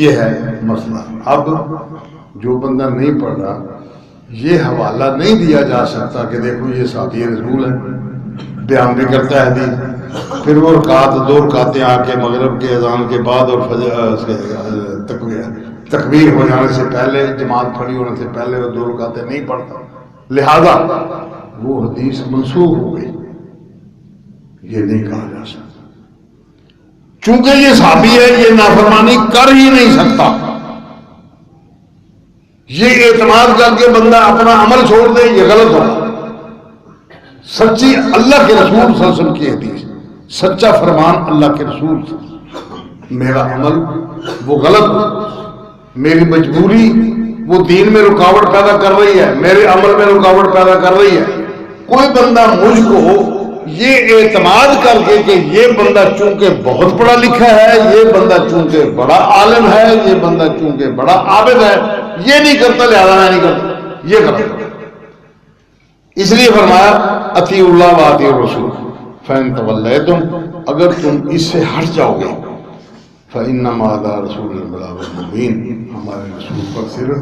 یہ ہے مسئلہ. اب جو بندہ نہیں پڑھ رہا، یہ حوالہ نہیں دیا جا سکتا کہ دیکھو یہ صحابی رسول ہے، بیان بھی کرتا ہے حدیث، پھر وہ رکعت 2 رکعتیں آ کے مغرب کے اذان کے بعد اور تکبیر ہو جانے سے پہلے، جماعت کھڑی ہونے سے پہلے وہ 2 رکعتیں نہیں پڑھتا، لہذا وہ حدیث منسوخ ہو گئی. یہ نہیں کہا جا سکتا. چونکہ یہ صحابی ہے، یہ نافرمانی کر ہی نہیں سکتا. یہ اعتماد کر کے بندہ اپنا عمل چھوڑ دے، یہ غلط ہوگا. سچی اللہ کے رسول صلی اللہ علیہ وسلم کی حدیث، سچا فرمان اللہ کے رسول صلی اللہ علیہ وسلم. میرا عمل وہ غلط، میری مجبوری وہ دین میں رکاوٹ پیدا کر رہی ہے، میرے عمل میں رکاوٹ پیدا کر رہی ہے. کوئی بندہ مجھ کو یہ اعتماد کر کے کہ یہ بندہ چونکہ بہت پڑھا لکھا ہے، یہ بندہ چونکہ بڑا عالم ہے، یہ بندہ چونکہ بڑا عابد ہے، یہ نہیں کرتا لہذا میں نہیں کرتا، یہ کرتا. اس لیے فرمایا اطیعوا اللہ و اطیعوا الرسول فإن تولیتم، اگر تم اس سے ہٹ جاؤ گے، فإنما علی رسولنا البلاغ المبین، ہمارے رسول پر صرف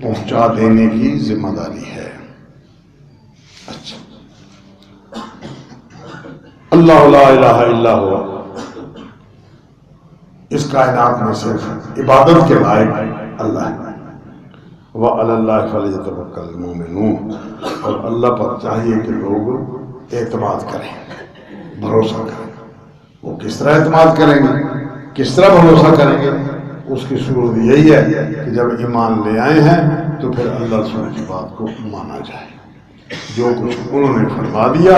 پہنچا دینے کی ذمہ داری ہے. اچھا، اللہ لا الہ الا ہوا، اس کائنات میں صرف عبادت کے لائق اللہ ہے. وعلی اللہ فلیتوکل المؤمنون، اور اللہ پر چاہیے کہ لوگ اعتماد کریں، بھروسہ کریں. وہ کس طرح اعتماد کریں گے، کس طرح بھروسہ کریں گے؟ اس کی صورت یہی ہے کہ جب ایمان لے آئے ہیں تو پھر اللہ رسول کی بات کو مانا جائے. جو کچھ انہوں نے فرما دیا،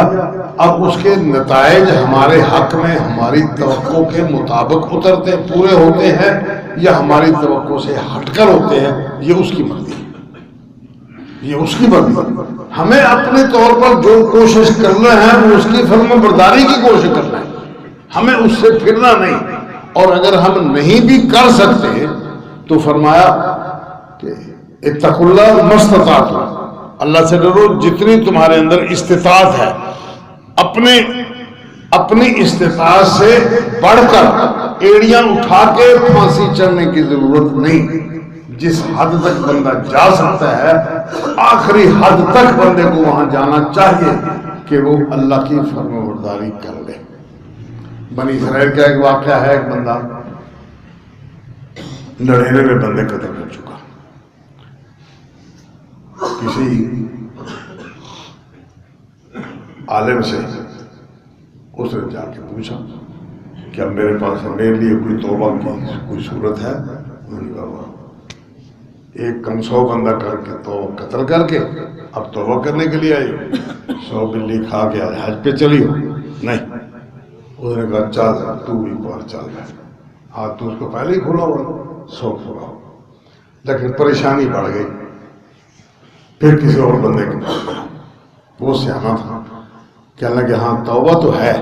اب اس کے نتائج ہمارے حق میں ہماری توقع کے مطابق اترتے پورے ہوتے ہیں یا ہماری توقع سے ہٹ کر ہوتے ہیں، یہ اس کی مرضی ہے، یہ اس کی مرضی ہے. ہمیں اپنے طور پر جو کوشش کرنا ہے وہ اس کی فرما برداری کی کوشش کرنا ہے، ہمیں اس سے پھرنا نہیں. اور اگر ہم نہیں بھی کر سکتے تو فرمایا کہ اتقوا اللہ ما استطعتم، اللہ سے ڈرو جتنی تمہارے اندر استطاعت ہے. اپنی استطاعت سے بڑھ کر ایڑیاں اٹھا کے پھانسی چڑھنے کی ضرورت نہیں. جس حد تک بندہ جا سکتا ہے، آخری حد تک بندے کو وہاں جانا چاہیے کہ وہ اللہ کی فرمانبرداری کر لے. بنی اسرائیل کا ایک واقعہ ہے، ایک بندہ 99 بندے قتل کر چکا. کسی عالم سے اس نے جا کے پوچھا کہ اب میرے پاس میرے لیے کوئی توبہ کی کوئی صورت ہے؟ انہوں نے کہا ایک کم 100 بندہ کر کے تو قتل کر کے اب توبہ کرنے کے لیے آئی ہو، 100 بلی کھا کے حج پہ چلی ہو؟ نہیں. اس نے کہا چل تو بھی باہر چل رہا ہے. ہاتھ تو اس کو پہلے ہی کھولا ہوا، 100 کھولا ہوا، لیکن پریشانی بڑھ گئی. پھر کسی اور بندے کے پاس گیا، وہ سیاح تھا، کہنے لگا ہاں توبہ تو ہے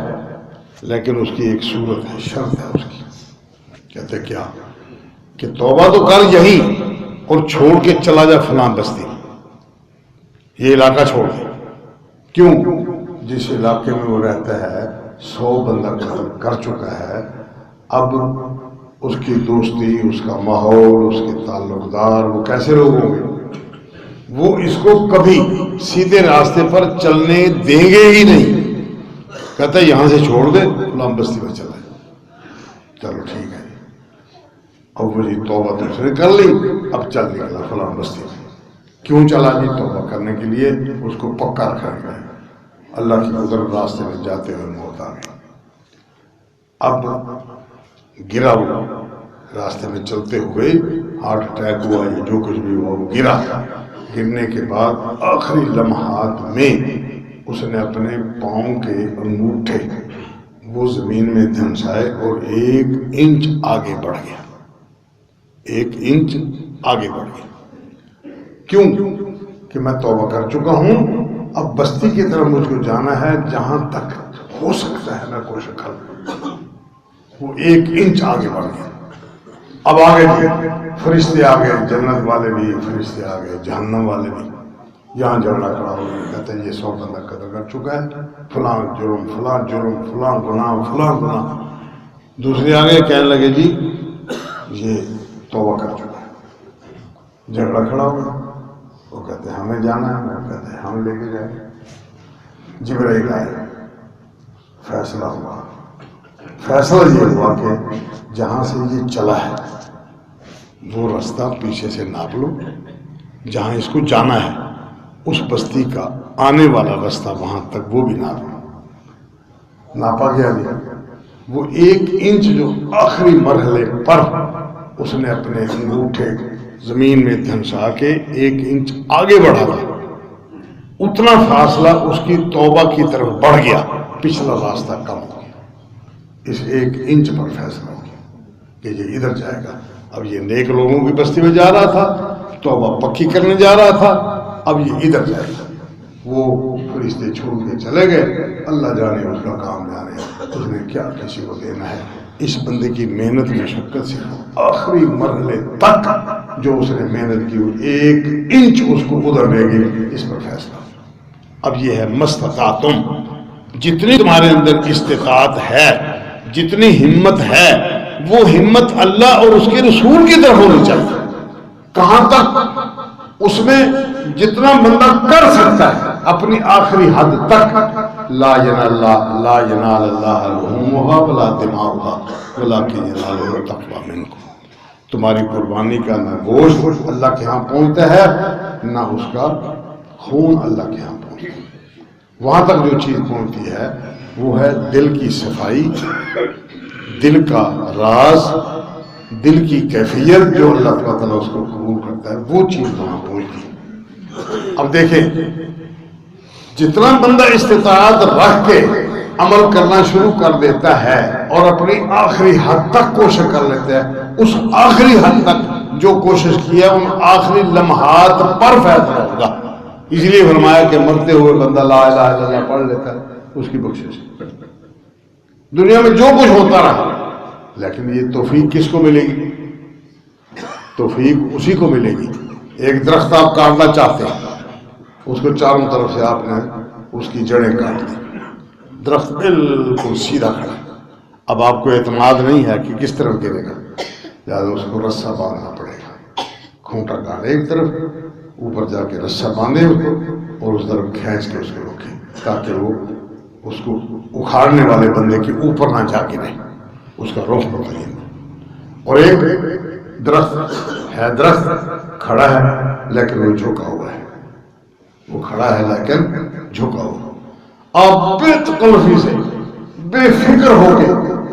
لیکن اس کی ایک صورت ہے، شرط ہے اس کی. کہتے کیا؟ کہ توبہ تو کر یہی اور چھوڑ کے چلا جا فلاں بستی، یہ علاقہ چھوڑ دے. کیوں؟ جس علاقے میں وہ رہتا ہے 100 بندہ قتل کر چکا ہے، اب اس کی دوستی، اس کا ماحول، اس کے تعلق دار، وہ کیسے لوگ ہوں گے؟ وہ اس کو کبھی سیدھے راستے پر چلنے دیں گے ہی نہیں. کہتا ہے یہاں سے چھوڑ دے، فلاں بستی میں چلا جائے. چلو ٹھیک ہے. اب وہ جی توبہ تو اس نے کر لی، اب چل نکلا فلاں بستی میں۔ کیوں چلا جی؟ توبہ کرنے کے لیے اس کو پکا رکھا گیا۔ اللہ کی قدرت، راستے میں جاتے ہوئے موت آ گئی۔ اب گرا، وہ راستے میں چلتے ہوئے ہارٹ اٹیک ہوا یا جو کچھ بھی ہوا، وہ گرا۔ گرنے کے بعد آخری لمحات میں اس نے اپنے پاؤں کے انگوٹھے وہ زمین میں دھنسائے اور 1 انچ آگے بڑھ گیا، 1 انچ آگے بڑھ گیا۔ کیوں؟ کہ میں توبہ کر چکا ہوں، اب بستی کی طرف مجھ کو جانا ہے جہاں تک ہو سکتا ہے میں کوشش کروں۔ وہ 1 انچ آگے بڑھ گیا۔ اب آگے بھی فرشتے آ گئے، جنت والے بھی فرشتے آ گئے، جہنم والے بھی۔ یہاں جھگڑا کھڑا ہو گیا، کہتے ہیں یہ 100 بندہ قتل کر چکا ہے، فلاں جرم، فلاں جرم، فلاں گناہ، فلاں گناہ۔ دوسرے آگے کہنے لگے جی یہ توبہ کر چکا ہے۔ جھگڑا کھڑا ہو گیا۔ وہ کہتے ہیں ہمیں جانا ہے، وہ کہتے ہیں ہم لے کے جائیں۔ جبرائیل آئے، فیصلہ ہوا۔ فیصلہ یہ ہوا کہ جہاں سے یہ چلا ہے وہ رستہ پیچھے سے ناپ لو، جہاں اس کو جانا ہے اس بستی کا آنے والا رستہ وہاں تک وہ بھی ناپ لو۔ ناپا گیا نہیں۔ وہ 1 انچ جو آخری مرحلے پر اس نے اپنے انگوٹھے زمین میں دھنسا کے 1 انچ آگے بڑھا تھا، اتنا فاصلہ اس کی توبہ کی طرف بڑھ گیا، پچھلا راستہ کم ہو گیا۔ اس 1 انچ پر فیصلہ ہو گیا کہ یہ ادھر جائے گا۔ اب یہ نیک لوگوں کی بستی میں جا رہا تھا، توبہ پکی کرنے جا رہا تھا، اب یہ ادھر جائے گا۔ وہ فرشتے چھوڑ کے چلے گئے، اللہ جانے اس کا کام جانے، اس نے کیا کسی کو دینا ہے۔ اس بندے کی محنت مشقت سے آخری مرحلے تک جو اس نے محنت کی، وہ 1 انچ اس کو ادھر لے گئی۔ اس پر فیصلہ اب یہ ہے مستطاعتم، جتنی تمہارے اندر استطاعت ہے، جتنی ہمت ہے، وہ ہمت اللہ اور اس کے رسول کی طرف ہونی چاہیے۔ کہاں تک؟ اس میں جتنا بندہ کر سکتا ہے اپنی آخری حد تک۔ لا ینال اللہ لحومھا ولا دماؤھا ولکن ینالہ التقوی منکم۔ تمہاری قربانی کا نہ گوشت اللہ کے ہاں پہنچتا ہے، نہ اس کا خون اللہ کے ہاں پہنچتا ہے۔ وہاں تک جو چیز پہنچتی ہے وہ ہے دل کی صفائی، دل کا راز، دل کی کیفیت جو اللہ تعالیٰ اس کو قبول کرتا ہے، وہ چیز وہاں پہنچتی ہے۔ اب دیکھیں، جتنا بندہ استطاعت رکھ کے عمل کرنا شروع کر دیتا ہے اور اپنی آخری حد تک کوشش کر لیتا ہے، اس آخری حد تک جو کوشش کیا ان آخری لمحات پر فیصلہ ہوگا۔ اس لیے فرمایا کہ مرتے ہوئے بندہ لا الہ الا اللہ پڑھ لیتا ہے، اس کی بخشش۔ دنیا میں جو کچھ ہوتا رہا، لیکن یہ توفیق کس کو ملے گی؟ توفیق اسی کو ملے گی۔ ایک درخت آپ کاٹنا چاہتے ہیں، اس کو چاروں طرف سے آپ نے اس کی جڑیں کاٹ دی، درخت بالکل سیدھا کھڑا۔ اب آپ کو اعتماد نہیں ہے کہ کس طرف گرے گا، لہٰذا اس کو رسہ باندھنا پڑے گا۔ کھونٹا کاٹے ایک طرف، اوپر جا کے رسہ باندھے اور اس طرف کھینچ کے اس کو روکے تاکہ وہ اس کو اکھاڑنے والے بندے کے اوپر نہ جا کے رہے، اس کا رخ متعین۔ اور ایک درخت ہے، درخت کھڑا ہے لیکن وہ جھکا ہوا ہے، وہ کھڑا ہے لیکن جھکا ہوا۔ آپ بے تکلفی سے، بے فکر ہو کے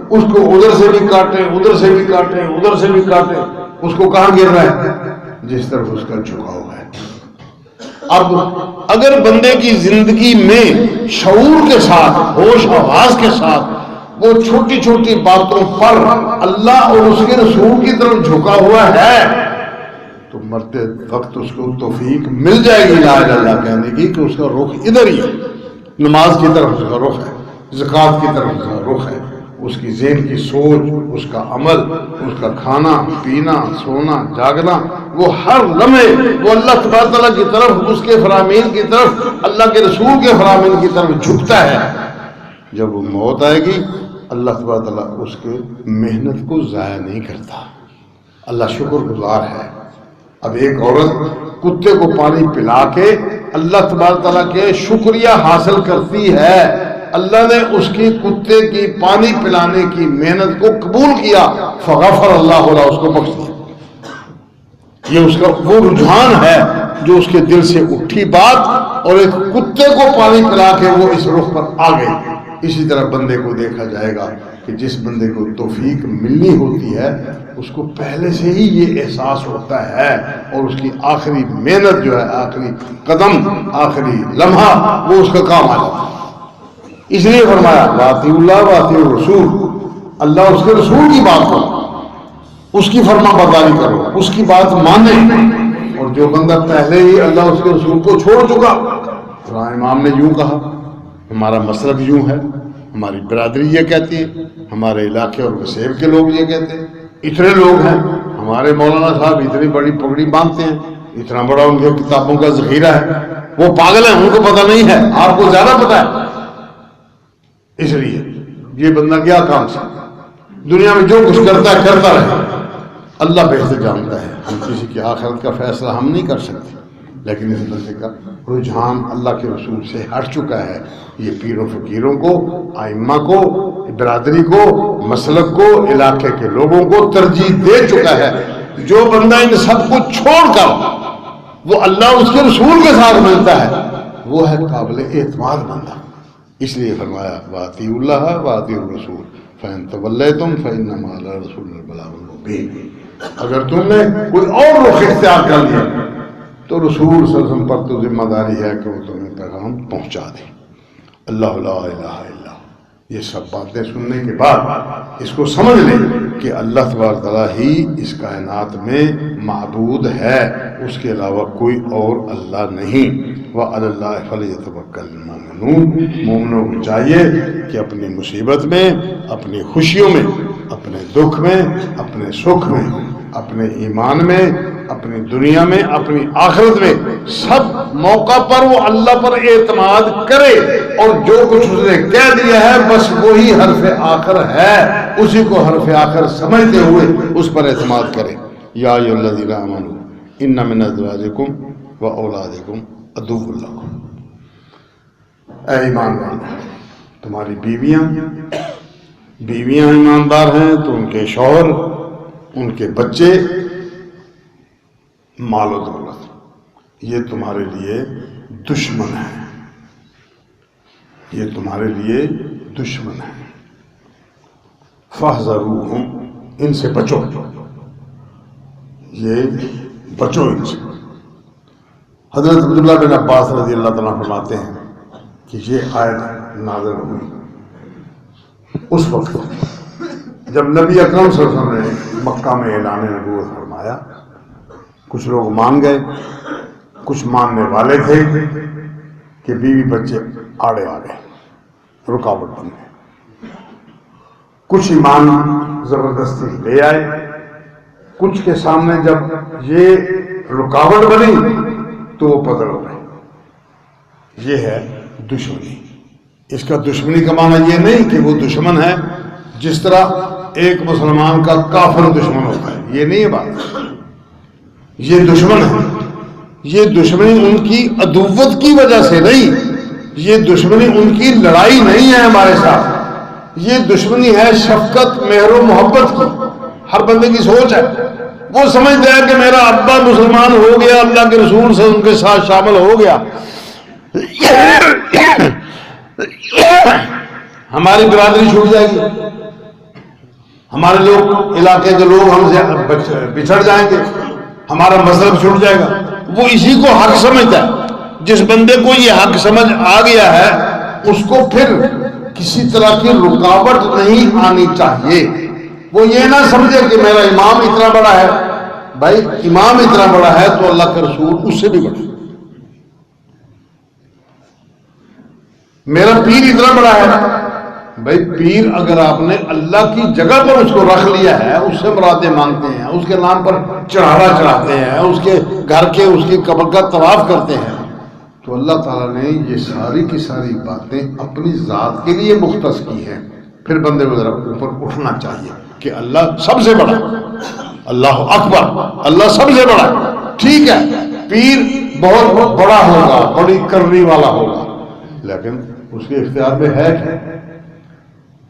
اس کو ادھر سے بھی کاٹیں، ادھر سے بھی کاٹیں، ادھر سے بھی کاٹیں، اس کو کہاں گر رہا ہے؟ جس طرف اس کا جھکا ہوا ہے۔ اب اگر بندے کی زندگی میں شعور کے ساتھ، ہوش آواز کے ساتھ وہ چھوٹی چھوٹی باتوں پر اللہ اور اس کے رسول کی طرف جھکا ہوا ہے تو مرتے وقت اس کو توفیق مل جائے گی لا الہ الا اللہ کہنے کی، کہ اس کا رخ ادھر ہی ہے، نماز کی طرف اس کا رخ ہے، زکوٰۃ کی طرف اس کا رخ ہے، اس کی ذہن کی سوچ، اس کا عمل، اس کا کھانا پینا، سونا جاگنا، وہ ہر لمحے وہ اللہ تبارک تعالیٰ کی طرف، اس کے فرامین کی طرف، اللہ کے رسول کے فرامین کی طرف جھکتا ہے۔ جب وہ موت آئے گی اللہ تبارک تعالیٰ اس کے محنت کو ضائع نہیں کرتا، اللہ شکر گزار ہے۔ اب ایک عورت کتے کو پانی پلا کے اللہ تبارک تعالیٰ کے شکریہ حاصل کرتی ہے اللہ نے اس کی کتے کی پانی پلانے کی محنت کو قبول کیا، فغفر اللہ له، اس کو بخش دیا۔ یہ اس کا وہ رجحان ہے جو اس کے دل سے اٹھی بات، اور ایک کتے کو پانی پلا کے وہ اس رخ پر آ گئی۔ اسی طرح بندے کو دیکھا جائے گا کہ جس بندے کو توفیق ملنی ہوتی ہے اس کو پہلے سے ہی یہ احساس ہوتا ہے، اور اس کی آخری محنت جو ہے، آخری قدم، آخری لمحہ وہ اس کا کام آ جاتا ہے۔ اس لیے فرمایا واطیعوا اللہ واطیعوا الرسول، اللہ اس کے رسول کی بات کرو، اس کی فرما برداری کرو، اس کی بات مانے۔ اور جو بندہ پہلے ہی اللہ اس کے رسول کو چھوڑ چکا، قرآن امام نے یوں کہا، ہمارا مسلک یوں ہے، ہماری برادری یہ کہتی ہے، ہمارے علاقے اور وسیب کے لوگ یہ کہتے ہیں، اتنے لوگ ہیں، ہمارے مولانا صاحب اتنی بڑی پگڑی باندھتے ہیں، اتنا بڑا ان کے کتابوں کا ذخیرہ ہے، وہ پاگل ہیں، ان کو پتہ نہیں ہے، آپ کو زیادہ پتہ ہے۔ اس لیے یہ بندہ کیا کام سے دنیا میں جو کچھ کرتا ہے کرتا رہے، اللہ بہتر جانتا ہے، ہم کسی کی آخرت کا فیصلہ ہم نہیں کر سکتے، لیکن اس بندے کا رجحان اللہ کے رسول سے ہٹ چکا ہے۔ یہ پیروں فقیروں کو، ائمہ کو، برادری کو، مسلک کو، علاقے کے لوگوں کو ترجیح دے چکا ہے۔ جو بندہ ان سب کو چھوڑ کر وہ اللہ اس کے رسول کے ساتھ ملتا ہے، وہ ہے قابل اعتماد بندہ۔ اس لیے فرمایا واطیعوا اللہ واطیعوا الرسول فإن تولیتم فإنما علی رسولنا البلاغ المبین۔ اگر تم نے کوئی اور رخ اختیار کر لیا تو رسول صلی اللہ علیہ وسلم پر تو ذمہ داری ہے کہ وہ تمہیں پیغام پہنچا دے۔ اللہ لا الہ الا، یہ سب باتیں سننے کے بعد اس کو سمجھ لیں کہ اللہ تبارک تعالیٰ ہی اس کائنات میں معبود ہے، اس کے علاوہ کوئی اور اللہ نہیں۔ وعلی اللہ فلیتوکل المؤمنون، مومنوں کو چاہیے کہ اپنی مصیبت میں، اپنی خوشیوں میں، اپنے دکھ میں، اپنے سکھ میں، اپنے ایمان میں، اپنی دنیا میں، اپنی آخرت میں، سب موقع پر وہ اللہ پر اعتماد کرے، اور جو کچھ اس نے کہہ دیا ہے بس وہی حرف آخر ہے، اسی کو حرف آخر سمجھتے ہوئے اس پر اعتماد کرے۔ یا ایھا الذین آمنوا ان من ازواجکم و اولادکم عدو لکم، اے ایمان والو، تمہاری بیویاں ایماندار ہیں تو ان کے شوہر، ان کے بچے، مال و دولت، یہ تمہارے لیے دشمن ہے، یہ تمہارے لیے دشمن ہے۔ فاحذروہم، ان سے بچو، یہ بچو ان سے۔ حضرت عبداللہ بن عباس رضی اللہ تعالیٰ فرماتے ہیں کہ یہ آیت نازل ہوئی اس وقت جب نبی اکرم صلی اللہ علیہ وسلم نے مکہ میں اعلان نبوت فرمایا۔ کچھ لوگ مان گئے، کچھ ماننے والے تھے کہ بیوی بچے آڑے آ گئے، رکاوٹ بن گئے۔ کچھ ایمان زبردستی لے آئے، کچھ کے سامنے جب یہ رکاوٹ بنی تو وہ پدر ہو گئے۔ یہ ہے دشمنی۔ اس کا دشمنی کا معنی یہ نہیں کہ وہ دشمن ہے جس طرح ایک مسلمان کا کافر دشمن ہوتا ہے، یہ نہیں ہے بات۔ یہ دشمن ہے، یہ دشمنی ان کی عدوت کی وجہ سے نہیں، یہ دشمنی ان کی لڑائی نہیں ہے ہمارے ساتھ، یہ دشمنی ہے شفقت، مہر و محبت کی۔ ہر بندے کی سوچ ہے، وہ سمجھتا ہے کہ میرا ابا مسلمان ہو گیا، اللہ کے رسول سے ان کے ساتھ شامل ہو گیا، ہماری برادری چھوٹ جائے گی، ہمارے لوگ، علاقے کے لوگ ہم سے بچھڑ جائیں گے، ہمارا مذہب چھوٹ جائے گا۔ وہ اسی کو حق سمجھتا ہے۔ جس بندے کو یہ حق سمجھ آ گیا ہے اس کو پھر کسی طرح کی رکاوٹ نہیں آنی چاہیے۔ وہ یہ نہ سمجھے کہ میرا امام اتنا بڑا ہے، بھائی امام اتنا بڑا ہے تو اللہ کا رسول اس سے بھی بڑا ہے، میرا پیر اتنا بڑا ہے، بھائی پیر اگر آپ نے اللہ کی جگہ پر اس کو رکھ لیا ہے، اس سے مرادیں مانگتے ہیں، اس کے نام پر چڑھاوا چڑھاتے ہیں، اس کے گھر کے، اس کی قبر کا طواف کرتے ہیں، تو اللہ تعالیٰ نے یہ ساری کی ساری باتیں اپنی ذات کے لیے مختص کی ہیں۔ پھر بندے کو ذرا اوپر اٹھنا چاہیے کہ اللہ سب سے بڑا، اللہ اکبر، اللہ سب سے بڑا۔ ٹھیک ہے، پیر بہت بڑا ہوگا، بڑی کرنی والا ہوگا، لیکن اس کے اختیار میں ہے کیا؟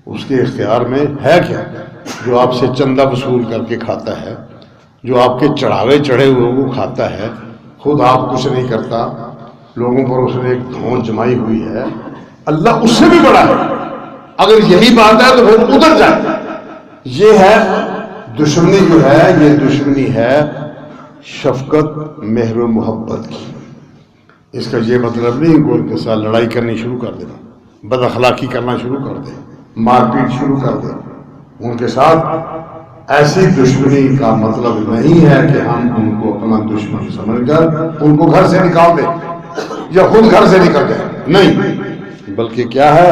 اس کے اختیار میں ہے کیا؟ جو آپ سے چندہ وصول کر کے کھاتا ہے، جو آپ کے چڑھاوے چڑھے ہوئے کو کھاتا ہے، خود آپ کچھ نہیں کرتا، لوگوں پر اس نے ایک دھون جمائی ہوئی ہے، اللہ اس سے بھی بڑا ہے۔ اگر یہی بات ہے تو وہ ادھر جائے۔ یہ ہے دشمنی، جو ہے یہ دشمنی ہے شفقت، مہر و محبت کی۔ اس کا یہ مطلب نہیں کہ ان کے ساتھ لڑائی کرنی شروع کر دینا، بد اخلاقی کرنا شروع کر دے، مار پیٹ شروع کر دے۔ ان کے ساتھ ایسی دشمنی کا مطلب نہیں ہے کہ ہم ان کو اپنا دشمن سمجھ کر ان کو گھر سے نکال دیں یا خود گھر سے نکل جائیں، نہیں، بلکہ کیا ہے،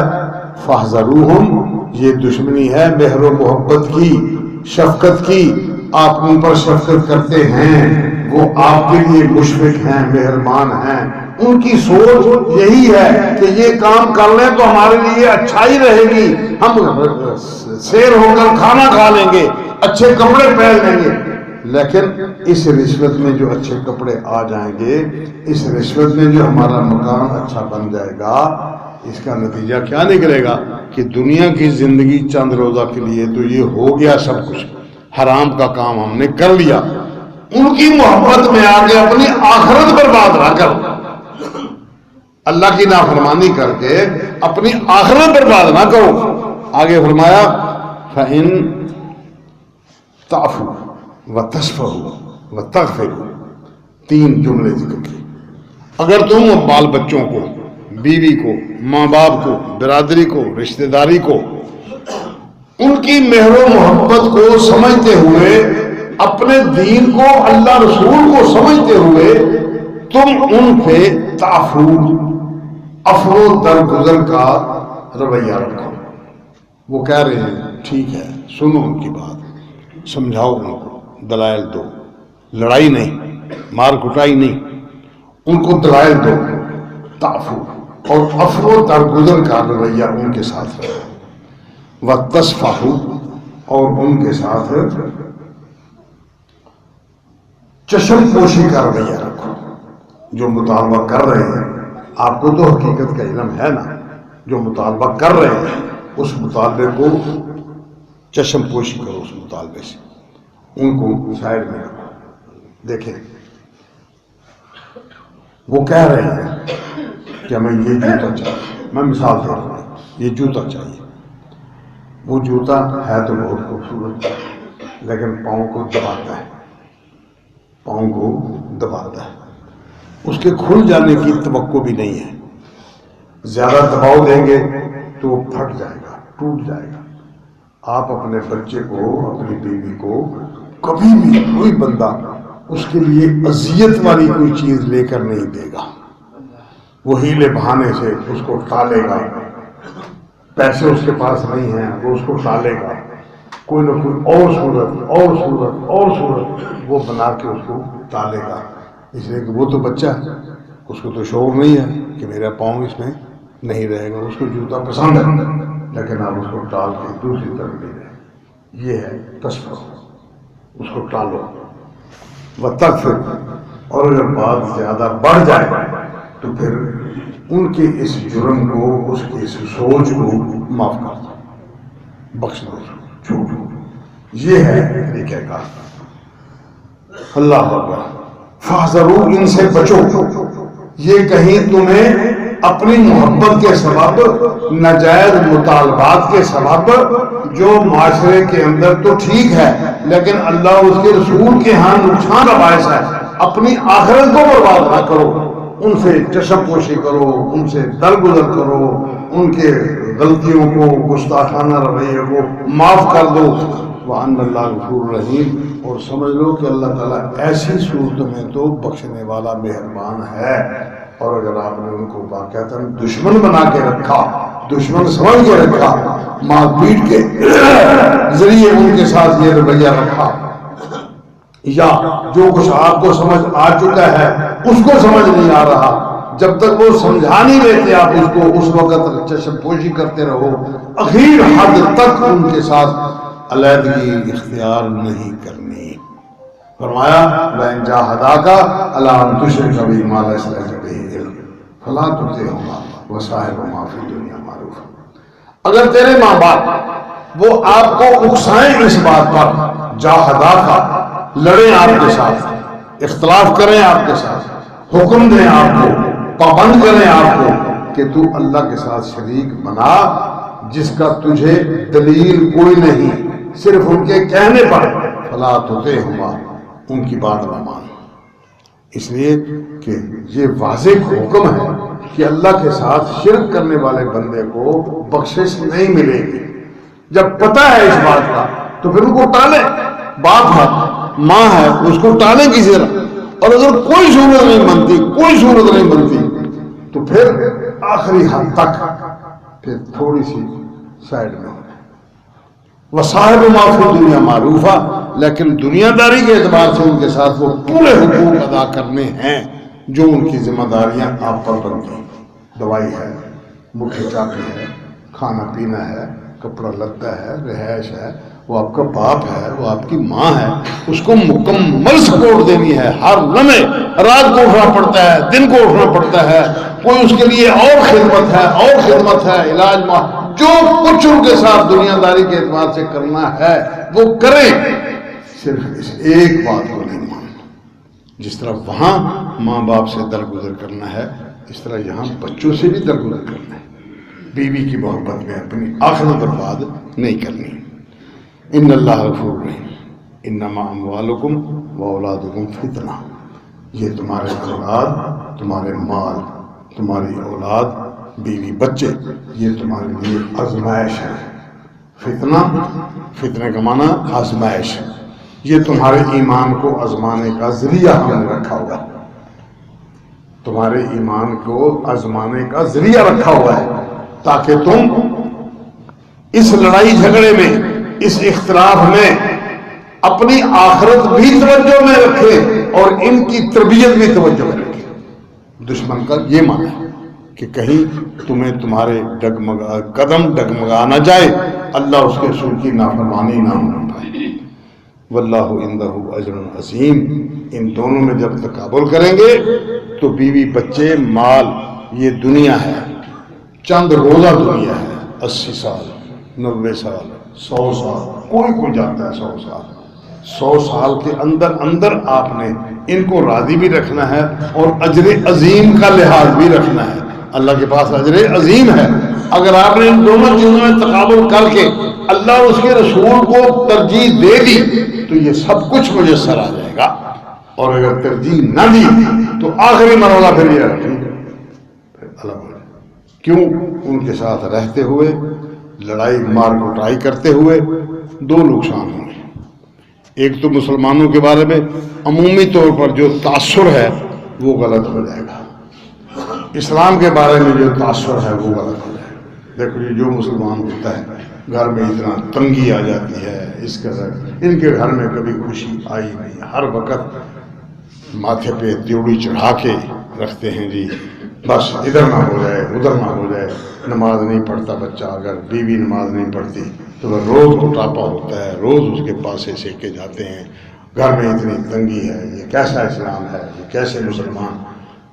فاحذروہم، یہ دشمنی ہے مہر و محبت کی، شفقت کی۔ آپ ان پر شفقت کرتے ہیں، وہ آپ کے لیے مشفق ہیں، مہربان ہیں، ان کی سوچ یہی ہے کہ یہ کام کر لیں تو ہمارے لیے اچھائی رہے گی، ہم سیر ہو کر کھانا کھا لیں گے، اچھے کپڑے پہن لیں گے۔ لیکن اس رشوت میں جو اچھے کپڑے آ جائیں گے، اس رشوت میں جو ہمارا مکان اچھا بن جائے گا، اس کا نتیجہ کیا نکلے گا کہ دنیا کی زندگی چند روزہ کے لیے تو یہ ہو گیا، سب کچھ حرام کا کام ہم نے کر لیا، ان کی محبت میں آ کے اپنی آخرت برباد نہ کرو، اللہ کی نافرمانی کر کے اپنی آخرت برباد نہ کرو۔ آگے فرمایا فَإِن تَعْفُوا وَتَصْفَحُوا وَتَغْفِرُوا، تین جملے ذکر کیے۔ اگر تم بال بچوں کو، بیوی کو، ماں باپ کو، برادری کو، رشتہ داری کو، ان کی مہر و محبت کو سمجھتے ہوئے، اپنے دین کو، اللہ رسول کو سمجھتے ہوئے تم ان پہ تعفو، عفو و درگزر کا رویہ رکھو۔ وہ کہہ رہے ہیں ٹھیک ہے، سنو ان کی بات، سمجھاؤ ان کو، دلائل دو، لڑائی نہیں، مار کٹائی نہیں، ان کو دلائل دو، تعفو اور عفو و درگزر کا رویہ ان کے ساتھ رکھو، وَتَصْفَحُوا، اور ان کے ساتھ چشم پوشی کا رویہ رکھو۔ جو مطالبہ کر رہے ہیں، آپ کو تو حقیقت کا علم ہے نا، جو مطالبہ کر رہے ہیں اس مطالبے کو چشم پوشی کرو، اس مطالبے سے ان کو سائڈ میں رکھو۔ دیکھیں وہ کہہ رہے ہیں کہ ہمیں یہ جوتا چاہیے، میں مثال دے رہا ہوں، یہ جوتا چاہیے، وہ جوتا ہے تو بہت خوبصورت لیکن پاؤں کو دباتا ہے، پاؤں کو دباتا ہے، اس کے کھل جانے کی توقع بھی نہیں ہے، زیادہ دباؤ دیں گے تو وہ پھٹ جائے گا، ٹوٹ جائے گا۔ آپ اپنے بچے کو، اپنی بیوی کو کبھی بھی کوئی بندہ اس کے لیے اذیت والی کوئی چیز لے کر نہیں دے گا، وہ ہیلے بہانے سے اس کو ٹالے گا، پیسے اس کے پاس نہیں ہیں وہ اس کو ٹالے گا، کوئی نہ کوئی اور صورت وہ بنا کے اس کو ٹالے گا، اس لیے کہ وہ تو بچہ ہے، اس کو تو شعور نہیں ہے کہ میرا پاؤں اس میں نہیں رہے گا، اس کو جوتا پسند ہے لیکن آپ اس کو ٹال کے دوسری طرف لے جائیں۔ یہ ہے تصفح، اس کو ٹالو، وَتَغْفِرْ، اور اگر بات زیادہ بڑھ جائے تو پھر ان کے اس جرم کو، اس کی اس سوچ کو معاف کر دو، بخش دو، چھوڑ دو۔ یہ ہے طریقہ کار۔ اللہ اکبر۔ فاحذروا، ان سے بچو، یہ کہیں تمہیں اپنی محبت کے سبب، ناجائز مطالبات کے سبب، جو معاشرے کے اندر تو ٹھیک ہے لیکن اللہ اس کے رسول کے ہاں نقصان کا باعث ہے، اپنی آخرت کو برباد نہ کرو، ان سے چشم پوشی کرو، ان سے درگزر کرو، ان کے غلطیوں کو، گستاخانہ رویے کو معاف کر دو۔ وَأَنَّ اللَّهَ غَفُورٌ رَحِيمٌ، اور سمجھ لو کہ اللہ تعالیٰ ایسی صورت میں تو بخشنے والا مہربان ہے۔ اور اگر آپ نے ان کو واقعتاً دشمن بنا کے رکھا، دشمن سمجھ کے رکھا، مار پیٹ کے ذریعے ان کے ساتھ یہ رویہ رکھا، یا جو کچھ آپ کو سمجھ آ چکا ہے اس کو سمجھ نہیں آ رہا، جب تک وہ سمجھا نہیں لیتے آپ اس کو، اس وقت چشم پوشی کرتے رہو، اخیر حد تک ان کے ساتھ علیحدگی اختیار نہیں کرنی۔ فرمایا وَإِن جَاهَدَاكَ عَلَىٰ أَن تُشْرِكَ بِي مَا لَيْسَ لَكَ بِهِ عِلْمٌ فَلَا تُطِعْهُمَا، وصاحب ما فی الدنیا معروف. اگر تیرے ماں باپ وہ آپ کو اکسائیں اس بات پر، جاہدہ کا لڑیں آپ کے ساتھ، اختلاف کریں آپ کے ساتھ، حکم دیں آپ کو، پابند کریں آپ کو کہ تو اللہ کے ساتھ شریک بنا جس کا تجھے دلیل کوئی نہیں، صرف ان کے کہنے پر، فلا تطعہما، ان کی بات نہ مان. اس لیے کہ یہ واضح حکم ہے کہ اللہ کے ساتھ شرک کرنے والے بندے کو بخشش نہیں ملے گی. جب پتہ ہے اس بات کا تو پھر ان کو ٹالیں. باپ ہے، ماں ہے، اس کو ٹالیں کسی طرح. اور اگر کوئی صورت نہیں بنتی، کوئی صورت نہیں بنتی، تو پھر آخری حد تک پھر تھوڑی سی سائڈ میں ہو. وصاحب ما فی الدنیا معروفہ، لیکن دنیا داری کے اعتبار سے ان کے ساتھ وہ پورے حقوق ادا کرنے ہیں جو ان کی ذمہ داریاں آپ پر بنتی ہیں. دوائی ہے، مٹھی چاپی ہے، کھانا پینا ہے، کپڑا لتا ہے، رہائش ہے. وہ آپ کا باپ ہے، وہ آپ کی ماں ہے، اس کو مکمل سپورٹ دینی ہے. ہر لمحے رات کو اٹھنا پڑتا ہے، دن کو اٹھنا پڑتا ہے. کوئی اس کے لیے اور خدمت ہے، علاج جو کچھ ان کے ساتھ دنیا داری کے اعتبار سے کرنا ہے وہ کریں. صرف اس ایک بات کو نہیں ماننا. جس طرح وہاں ماں باپ سے درگزر کرنا ہے، اس طرح یہاں بچوں سے بھی درگزر کرنا ہے. بیوی کی محبت میں اپنی آخرت برباد نہیں کرنی. ان اللہ غفور رحیم. انما اموالکم واولادکم فتنہ. یہ تمہارے اولاد، تمہارے مال، تمہاری اولاد، بیوی بچے، یہ تمہارے لیے آزمائش ہے. فتنہ کا معنی آزمائش. یہ تمہارے ایمان کو آزمانے کا ذریعہ ہم نے رکھا ہوا ہے. تمہارے ایمان کو آزمانے کا ذریعہ رکھا ہوا ہے تاکہ تم اس لڑائی جھگڑے میں، اس اختلاف میں اپنی آخرت بھی توجہ میں رکھے اور ان کی تربیت بھی توجہ میں رکھے. دشمن کا یہ معنی ہے کہ کہیں تمہیں تمہارے قدم ڈگمگا نہ جائے، اللہ اس کے رسول کی نافرمانی نہ ہونا پائے. واللہ عندہ اجر عظیم. ان دونوں میں جب تقابل کریں گے تو بیوی بچے مال، یہ دنیا ہے، چند روزہ دنیا ہے. 80 سال، 90 سال، 100 سال، کوئی جاتا ہے 100 سال. 100 سال کے اندر آپ نے ان کو راضی بھی رکھنا ہے اور اجر عظیم کا لحاظ بھی رکھنا ہے. اللہ کے پاس اجر عظیم ہے. اگر آپ نے ان دونوں چیزوں میں تقابل کر کے اللہ اور اس کے رسول کو ترجیح دے دی تو یہ سب کچھ میسر آ جائے گا. اور اگر ترجیح نہ دی تو آخری مرحلہ پھر یہ اللہ کیوں ان کے ساتھ رہتے ہوئے، لڑائی مار کٹائی کرتے ہوئے دو نقصان ہوں گے. ایک تو مسلمانوں کے بارے میں عمومی طور پر جو تاثر ہے وہ غلط ہو جائے گا. اسلام کے بارے میں جو تاثر ہے وہ غلط ہو جائے گا. دیکھو یہ جو مسلمان ہوتا ہے گھر میں اتنا تنگی آ جاتی ہے، اس قدر ان کے گھر میں کبھی خوشی آئی نہیں. ہر وقت ماتھے پہ تیوڑی چڑھا کے رکھتے ہیں جی، بس ادھر نہ ہو جائے ادھر نہ ہو جائے. نماز نہیں پڑھتا بچہ، اگر بیوی نماز نہیں پڑھتی تو وہ روز موٹاپا ہوتا ہے، روز اس کے پاسے سیکے جاتے ہیں. گھر میں اتنی تنگی ہے، یہ کیسا اسلام ہے، یہ کیسے مسلمان.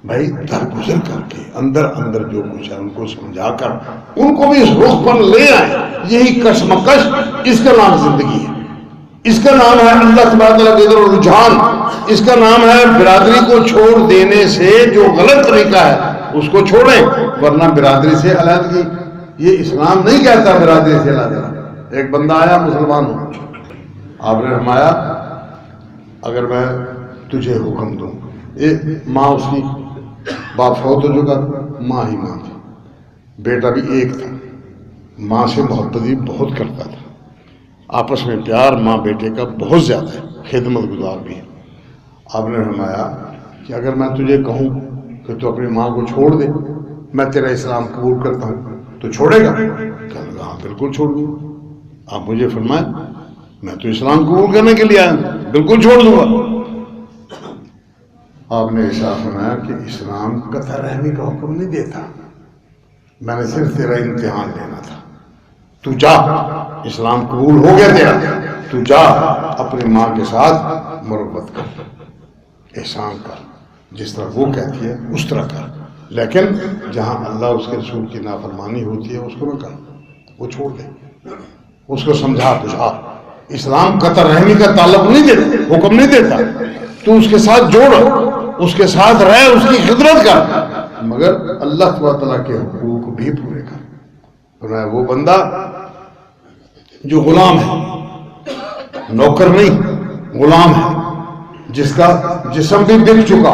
بھائی درگزر کر کے اندر جو کچھ ہے ان کو سمجھا کر ان کو بھی اس رخ پر لے آئیں. یہی کشمکش، اس کا نام زندگی ہے. اس کا نام ہے اللہ تبارک و تعالیٰ کی طرف رجحان. اس کا نام ہے برادری کو چھوڑ دینے سے جو غلط طریقہ ہے اس کو چھوڑیں، ورنہ برادری سے علیحدگی. یہ اسلام نہیں کہتا برادری سے علیحدگی. ایک بندہ آیا مسلمان ہوں، آپ نے فرمایا اگر میں تجھے حکم دوں، ماں اس کی باپ فوت ہو چکا، ماں ہی ماں تھی، بیٹا بھی ایک تھا، ماں سے محبت بھی بہت کرتا تھا، آپس میں پیار ماں بیٹے کا بہت زیادہ ہے، خدمت گزار بھی ہے. آپ نے فرمایا کہ اگر میں تجھے کہوں کہ تو اپنی ماں کو چھوڑ دے، میں تیرا اسلام قبول کرتا ہوں، تو چھوڑے گا؟ کہا ہاں بالکل چھوڑ دوں. آپ مجھے فرمائیں میں تو اسلام قبول کرنے کے لیے آیا ہوں، بالکل چھوڑ دوں گا. آپ نے ارشاد فرمایا کہ اسلام قطع رحمی کا حکم نہیں دیتا، میں نے صرف تیرا امتحان لینا تھا. تو جا، اسلام قبول ہو گیا تیرا، تو جا اپنی ماں کے ساتھ مربت کر، احسان کر، جس طرح وہ کہتی ہے اس طرح کر. لیکن جہاں اللہ اس کے رسول کی نافرمانی ہوتی ہے اس کو نہ کہا، وہ چھوڑ دے، اس کو سمجھا بجھا۔ اسلام قطع رحمی کا تعلق نہیں دیتا، حکم نہیں دیتا، تو اس کے ساتھ جوڑ، اس کے ساتھ رہ، اس کی خدمت کر، مگر اللہ تبارک تعالیٰ کے حقوق بھی پورے کر۔ فرمایا وہ بندہ جو غلام ہے، نوکر نہیں، غلام ہے، جس کا جسم بھی بک چکا،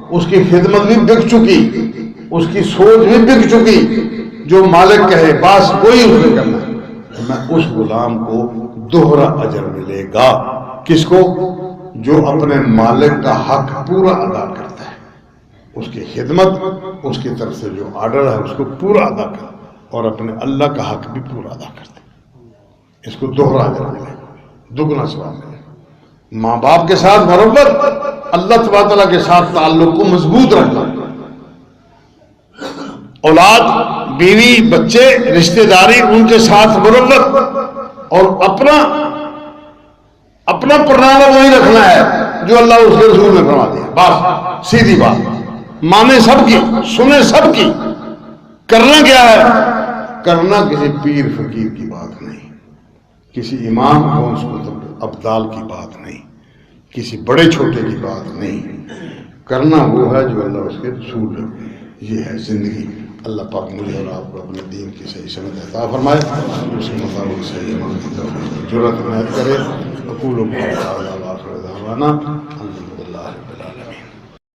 اس کی خدمت بھی بک چکی، اس کی سوچ بھی بک چکی، جو مالک کہے بس وہی اس نے کرنا ہے، میں اس غلام کو دوہرا اجر ملے گا۔ کس کو؟ جو اپنے مالک کا حق پورا ادا کرتا ہے، اس کی خدمت، اس کی طرف سے جو آرڈر ہے اس کو پورا ادا کر، اور اپنے اللہ کا حق بھی پورا ادا کرتا ہے، اس کو دوہرا اجر ملے گا، دگنا ثواب ملے گا۔ ماں باپ کے ساتھ مربت، اللہ تبارک تعالیٰ کے ساتھ تعلق کو مضبوط رکھنا، اولاد، بیوی، بچے، رشتہ داری، ان کے ساتھ مربت، اور اپنا پرنامہ وہی رکھنا ہے جو اللہ اس کے رسول نے فرما دیا، بس سیدھی بات، مانے سب کی، سنے سب کی۔ کرنا کیا ہے؟ کرنا کسی پیر فقیر کی بات نہیں، کسی امام غوث قطب ابدال کی بات نہیں، کسی بڑے چھوٹے کی بات نہیں، کرنا وہ ہے جو اللہ اس کے رسول نے۔ یہ ہے زندگی۔ اللہ پاک مجھے اور آپ کو اپنے دین کی صحیح سمجھ عطا فرمائے، اس کے مطابق صحیح عمل کی توفیق جرأت عنایت کرے۔ اقول قولی ھذا وآخر دعوانا